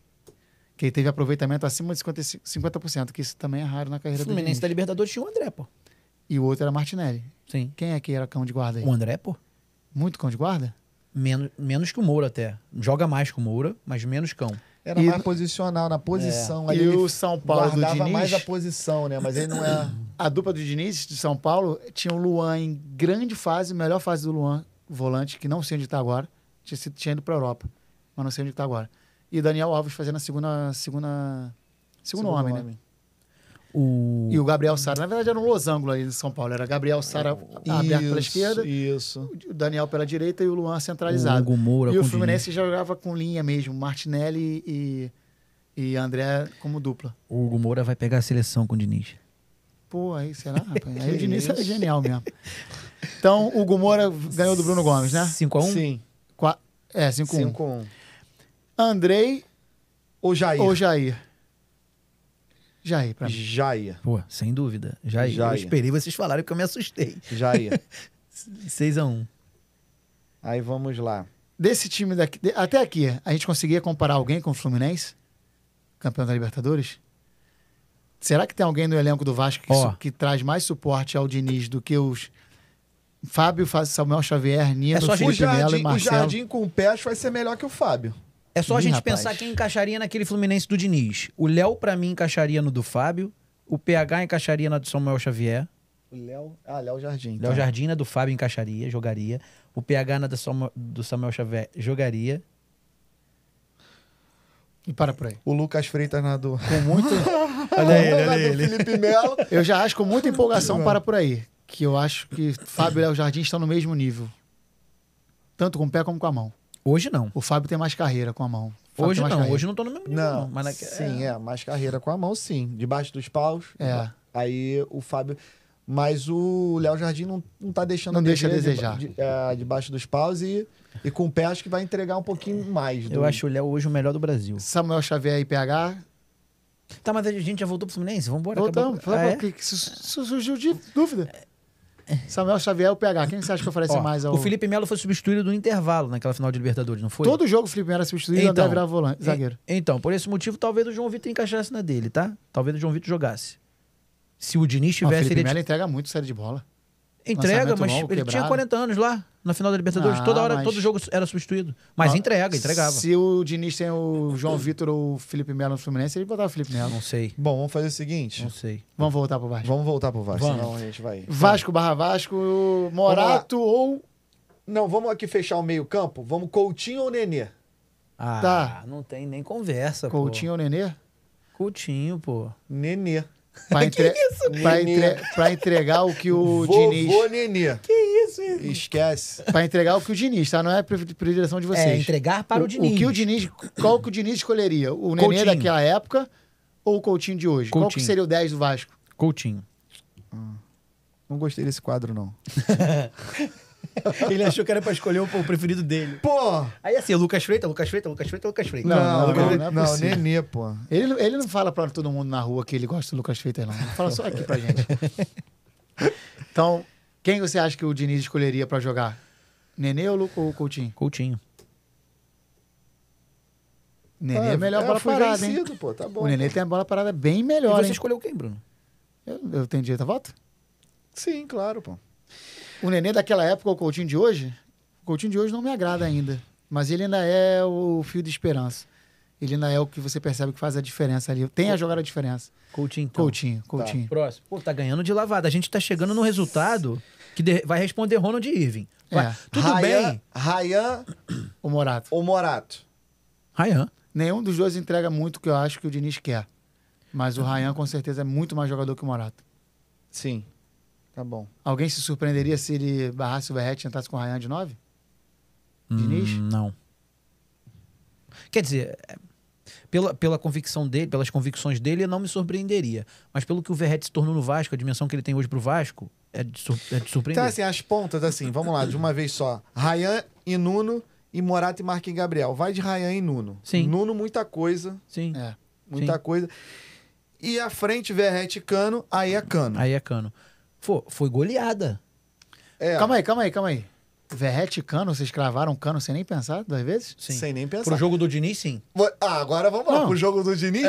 Que teve aproveitamento acima de 50%, que isso também é raro na carreira do Diniz. O Fluminense da Libertadores tinha o André, pô. E o outro era Martinelli. Sim. Quem é que era cão de guarda aí? O André, pô. Muito cão de guarda? Menos que o Moura até. Joga mais que o Moura, mas menos cão. Era mais posicional, na posição. Ali, e o São Paulo do Diniz... mais a posição, né? Mas ele não é... A dupla do Diniz, de São Paulo, tinha o Luan em grande fase, melhor fase do Luan, volante, que não sei onde está agora. Tinha ido para a Europa, mas não sei onde está agora. E Daniel Alves fazendo a segundo homem, né? E o Gabriel Sara, na verdade, era um losango ali em São Paulo. Era Gabriel Sara aberto pela esquerda, o Daniel pela direita e o Luan centralizado. O Hugo Moura e o Fluminense jogava com linha mesmo, Martinelli e André como dupla. O Hugo Moura vai pegar a seleção com o Diniz. Pô, aí será, rapaz? Aí o Diniz é genial mesmo. Então, o Hugo Moura ganhou do Bruno Gomes, né? 5-1? Sim. 5-1. 5-1. Andrei ou Jair? Jair, pra mim. Jair. Pô, sem dúvida. Jair. Eu esperei vocês falarem porque eu me assustei. Jair. 6-1. Aí vamos lá. Desse time daqui, até aqui, a gente conseguia comparar alguém com o Fluminense? Campeão da Libertadores? Será que tem alguém no elenco do Vasco que traz mais suporte ao Diniz do que os Fábio, Samuel Xavier, Nino, Felipe Melo e Marcelo? O Jardim com o Pés vai ser melhor que o Fábio. É só a gente pensar quem encaixaria naquele Fluminense do Diniz. O Léo, pra mim, encaixaria no do Fábio. O PH encaixaria na do Samuel Xavier. O Léo... Léo Jardim. Léo Jardim na do Fábio encaixaria, jogaria. O PH na do Samuel Xavier jogaria. E para por aí. O Lucas Freitas na do... Com muito... olha ele. Felipe Melo. Eu já acho com muita empolgação para por aí. Que eu acho que Fábio e Léo Jardim estão no mesmo nível. Tanto com o pé como com a mão. Hoje não. O Fábio tem mais carreira com a mão. Hoje não. Hoje não tô no mesmo nível, não. Mas sim, mais carreira com a mão, sim. Debaixo dos paus. Aí o Fábio... Mas o Léo Jardim não tá deixando... Não deixa a desejar. Debaixo dos paus e com o pé acho que vai entregar um pouquinho mais. Eu acho o Léo hoje o melhor do Brasil. Samuel Xavier e PH... Tá, mas a gente já voltou pro Fluminense? Vambora. Voltamos. Surgiu de dúvida. Samuel Xavier e o PH. Quem você acha que oferece mais ao... O Felipe Melo foi substituído no intervalo naquela final de Libertadores, não foi? Todo jogo o Felipe Melo era substituído e André virava volante, zagueiro. Então, por esse motivo, talvez o João Vitor encaixasse na dele, tá? Talvez o João Vitor jogasse. Se o Diniz tivesse... O Felipe Melo entrega muito série de bola. Entrega, mas longo, ele tinha 40 anos lá, na final da Libertadores. Toda hora, todo jogo era substituído. Mas entregava. Se o Diniz tem o João Vitor ou o Felipe Melo no Fluminense, ele botava o Felipe Melo. Não sei. Bom, vamos fazer o seguinte. Não sei. Vamos voltar pro Vasco. Vamos voltar pro Vasco, senão a gente vai... Vasco / Vasco, Morato ou... Não, vamos aqui fechar o meio campo. Vamos Coutinho ou Nenê? Tá. Não tem nem conversa, Coutinho ou Nenê? Coutinho, pô. Nenê. Pra entregar o que o Diniz... Vovô Nenê. Que isso? Esquece. Pra entregar o que o Diniz, tá? Não é predileção de vocês. Entregar para o Diniz. Qual que o Diniz escolheria? O Nenê daquela época ou o Coutinho de hoje? Qual que seria o 10 do Vasco? Coutinho. Não gostei desse quadro, não. Ele achou que era pra escolher o preferido dele. Pô! Aí assim, Lucas Freitas. Não, Nenê, pô. Ele não fala pra todo mundo na rua que ele gosta do Lucas Freitas, não. Ele fala só aqui pra gente. Então, quem você acha que o Diniz escolheria pra jogar? Nenê ou Coutinho? Coutinho. O Nenê é melhor bola parada, vencido, hein? Pô, tá bom. O Nenê tem a bola parada bem melhor, e você escolheu quem, Bruno? Eu tenho direito a voto? Sim, claro, pô. O Nenê daquela época, o Coutinho de hoje, o Coutinho de hoje não me agrada ainda. Mas ele ainda é o fio de esperança. Ele ainda é o que você percebe que faz a diferença ali. Tem a jogar a diferença. Coutinho, então. Coutinho. Tá. Próximo. Pô, tá ganhando de lavada. A gente tá chegando no resultado que vai responder Ronald e Irving. Tudo bem. Ryan ou Morato? Ou Morato. Ryan. Nenhum dos dois entrega muito o que eu acho que o Diniz quer. Mas o Ryan, com certeza, é muito mais jogador que o Morato. Sim. Tá bom. Alguém se surpreenderia se ele barrasse o Verratti e entrasse com o Ryan de 9? Diniz? Não. Quer dizer, pela convicção dele, pelas convicções dele, eu não me surpreenderia. Mas pelo que o Verratti se tornou no Vasco, a dimensão que ele tem hoje pro Vasco, é de surpreender. Então, assim, as pontas, assim, vamos lá, de uma vez só. Ryan e Nuno e Morato e Marquinhos Gabriel. Vai de Ryan e Nuno. Sim. Nuno, muita coisa. Sim. Muita coisa. E à frente, Verratti e Cano, aí é Cano. Aí é Cano. Foi goleada. Calma aí. Verratti e Cano, vocês cravaram Cano sem nem pensar 2 vezes? Sim. Sem nem pensar. Pro jogo do Diniz, sim. Agora vamos lá. Pro jogo do Diniz?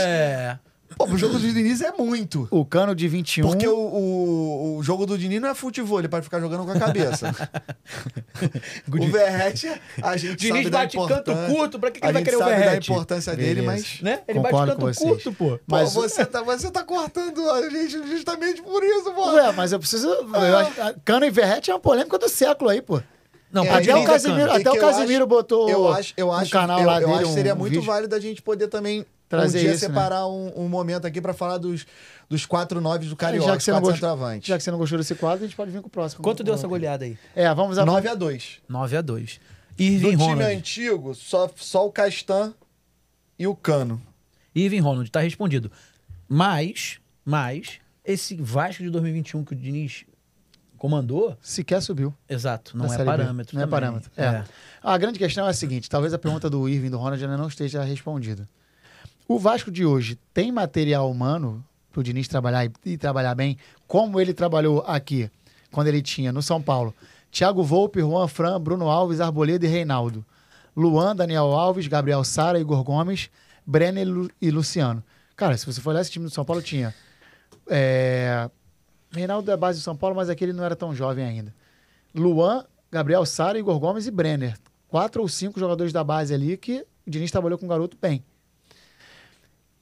Pô, pro jogo do Diniz é muito. O Cano de 21... Porque o jogo do Diniz não é futebol, ele pode ficar jogando com a cabeça. O Verratti, a gente Diniz sabe bate canto curto, pra que ele vai querer o Verratti? A gente sabe da importância dele, mas... Né? Ele Concordo bate canto curto, pô. Mas você tá cortando a gente justamente por isso, pô. Mas eu preciso... Cano e Verratti é uma polêmica do século aí, pô. Não, até o Casemiro botou no canal lá dele. Eu acho que seria muito válido a gente poder também trazer isso, separar um momento aqui pra falar dos 4 9 do Carioca, os 4 centroavantes. Já que você não gostou desse quadro, a gente pode vir com o próximo. Quanto deu essa goleada aí? Vamos a 9-2. 9-2. Irving Ronald. Do time antigo, só o Castan e o Cano. Irving Ronald, tá respondido. Mas, esse Vasco de 2021 que o Diniz comandou... Sequer subiu. Exato, não é parâmetro. Não é parâmetro. A grande questão é a seguinte, talvez a pergunta do Irving e do Ronald ainda não esteja respondida. O Vasco de hoje tem material humano pro Diniz trabalhar e trabalhar bem, como ele trabalhou aqui, quando ele tinha no São Paulo Thiago Volpe, Juan Fran, Bruno Alves, Arboleda e Reinaldo. Luan, Daniel Alves, Gabriel Sara, Igor Gomes, Brenner e Luciano. Cara, se você for olhar esse time do São Paulo, tinha... Reinaldo é base do São Paulo, mas aquele não era tão jovem ainda. Luan, Gabriel Sara, Igor Gomes e Brenner. 4 ou 5 jogadores da base ali que o Diniz trabalhou com o garoto bem.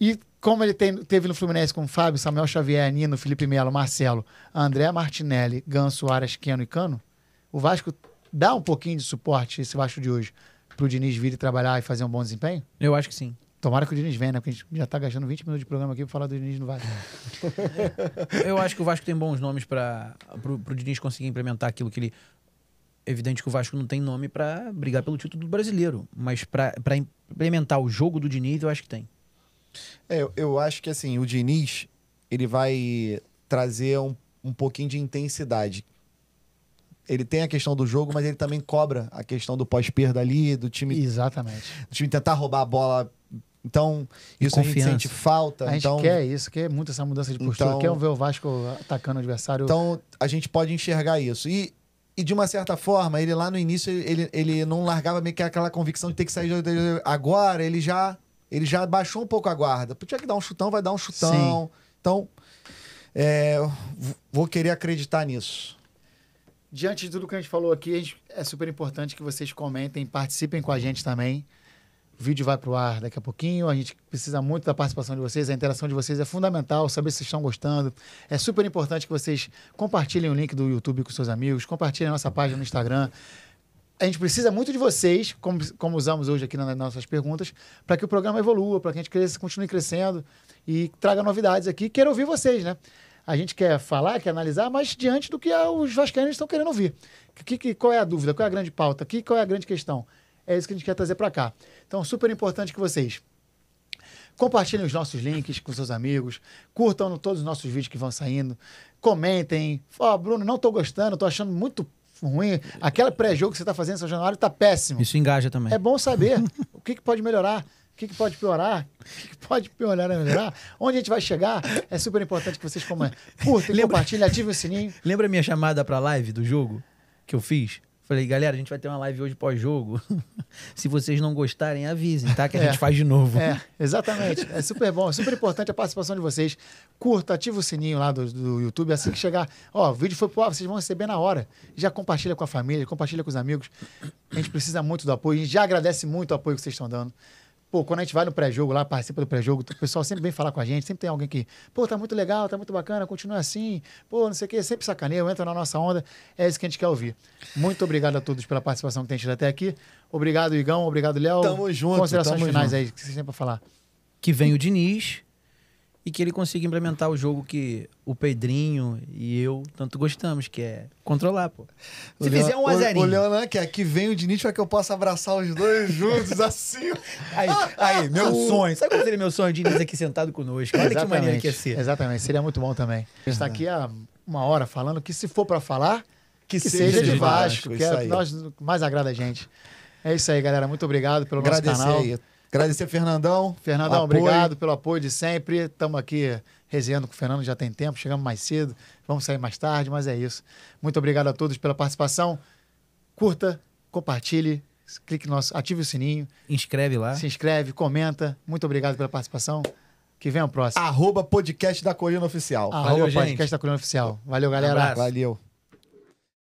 E como ele teve no Fluminense com Fábio, Samuel Xavier, Nino, Felipe Melo, Marcelo, André Martinelli, Ganso, Aras, Keno e Cano, o Vasco dá um pouquinho de suporte, esse Vasco de hoje, pro Diniz vir e trabalhar e fazer um bom desempenho? Eu acho que sim. Tomara que o Diniz venha, né? Porque a gente já tá gastando 20 minutos de programa aqui pra falar do Diniz no Vasco. Eu acho que o Vasco tem bons nomes pro Diniz conseguir implementar aquilo que ele... Evidente que o Vasco não tem nome pra brigar pelo título do brasileiro, mas pra implementar o jogo do Diniz, eu acho que tem. Eu acho que assim, o Diniz, ele vai trazer um pouquinho de intensidade. Ele tem a questão do jogo, mas ele também cobra a questão do pós-perda ali, do time... Exatamente. Do time tentar roubar a bola. Então, isso confiança. A gente sente falta. A gente quer isso, quer muito essa mudança de postura. Quer ver o Vasco atacando o adversário. Então, a gente pode enxergar isso. E de uma certa forma, ele lá no início, ele não largava meio que aquela convicção de ter que sair agora, ele já baixou um pouco a guarda. Tinha que dar um chutão, vai dar um chutão. Sim. Então, vou querer acreditar nisso. Diante de tudo que a gente falou aqui, é super importante que vocês comentem, participem com a gente também. O vídeo vai pro ar daqui a pouquinho, a gente precisa muito da participação de vocês, a interação de vocês é fundamental, saber se vocês estão gostando. É super importante que vocês compartilhem o link do YouTube com seus amigos, compartilhem a nossa página no Instagram. A gente precisa muito de vocês, como usamos hoje aqui nas nossas perguntas, para que o programa evolua, para que a gente continue crescendo e traga novidades aqui. Quero ouvir vocês, né? A gente quer falar, quer analisar, mas diante do que os vascaínos estão querendo ouvir. Qual é a dúvida? Qual é a grande pauta? Qual é a grande questão? É isso que a gente quer trazer para cá. Então, super importante que vocês compartilhem os nossos links com seus amigos, curtam todos os nossos vídeos que vão saindo, comentem. Bruno, não estou gostando, estou achando muito ruim. Aquela pré-jogo que você está fazendo em São Januário está péssimo. Isso engaja também. É bom saber o que pode melhorar. O que pode piorar? O que pode piorar e melhorar? Onde a gente vai chegar? É super importante que vocês curtem, compartilhem, ativem o sininho. Lembra a minha chamada pra live do jogo que eu fiz? Falei, galera, a gente vai ter uma live hoje pós-jogo. Se vocês não gostarem, avisem, tá? Que a gente faz de novo. Exatamente. É super bom, é super importante a participação de vocês. Curta, ativa o sininho lá do YouTube. Assim que chegar, ó, o vídeo foi pro ar, vocês vão receber na hora. Já compartilha com a família, compartilha com os amigos. A gente precisa muito do apoio. A gente já agradece muito o apoio que vocês estão dando. Pô, quando a gente vai no pré-jogo lá, participa do pré-jogo, o pessoal sempre vem falar com a gente, sempre tem alguém que, pô, tá muito legal, tá muito bacana, continua assim, pô, não sei o quê, sempre sacaneia, entra na nossa onda, é isso que a gente quer ouvir. Muito obrigado a todos pela participação que tem tido até aqui. Obrigado, Igão, obrigado, Léo. Tamo junto. Considerações finais aí, que vocês têm pra falar. Que vem o Diniz e que ele consiga implementar o jogo que o Pedrinho e eu tanto gostamos, que é controlar, pô. Se fizer 1-0. O Leonan quer que vem o Diniz para que eu possa abraçar os dois juntos, assim. Aí, meu sonho. Sabe qual seria meu sonho? O Diniz aqui sentado conosco. Olha que maneiro que ia ser. Exatamente, seria muito bom também. A gente está aqui há uma hora falando que se for para falar, que seja de Vasco, que é nós mais agrada a gente. É isso aí, galera. Muito obrigado pelo nosso canal. Agradecer, Fernandão. Fernandão, obrigado pelo apoio de sempre. Estamos aqui resenhando com o Fernando, já tem tempo. Chegamos mais cedo, vamos sair mais tarde, mas é isso. Muito obrigado a todos pela participação. Curta, compartilhe, clique no ative o sininho. Inscreve lá. Se inscreve, comenta. Muito obrigado pela participação. Que venha o próximo. @podcast da Colina Oficial. @podcast da Colina Oficial. Valeu, galera. Valeu.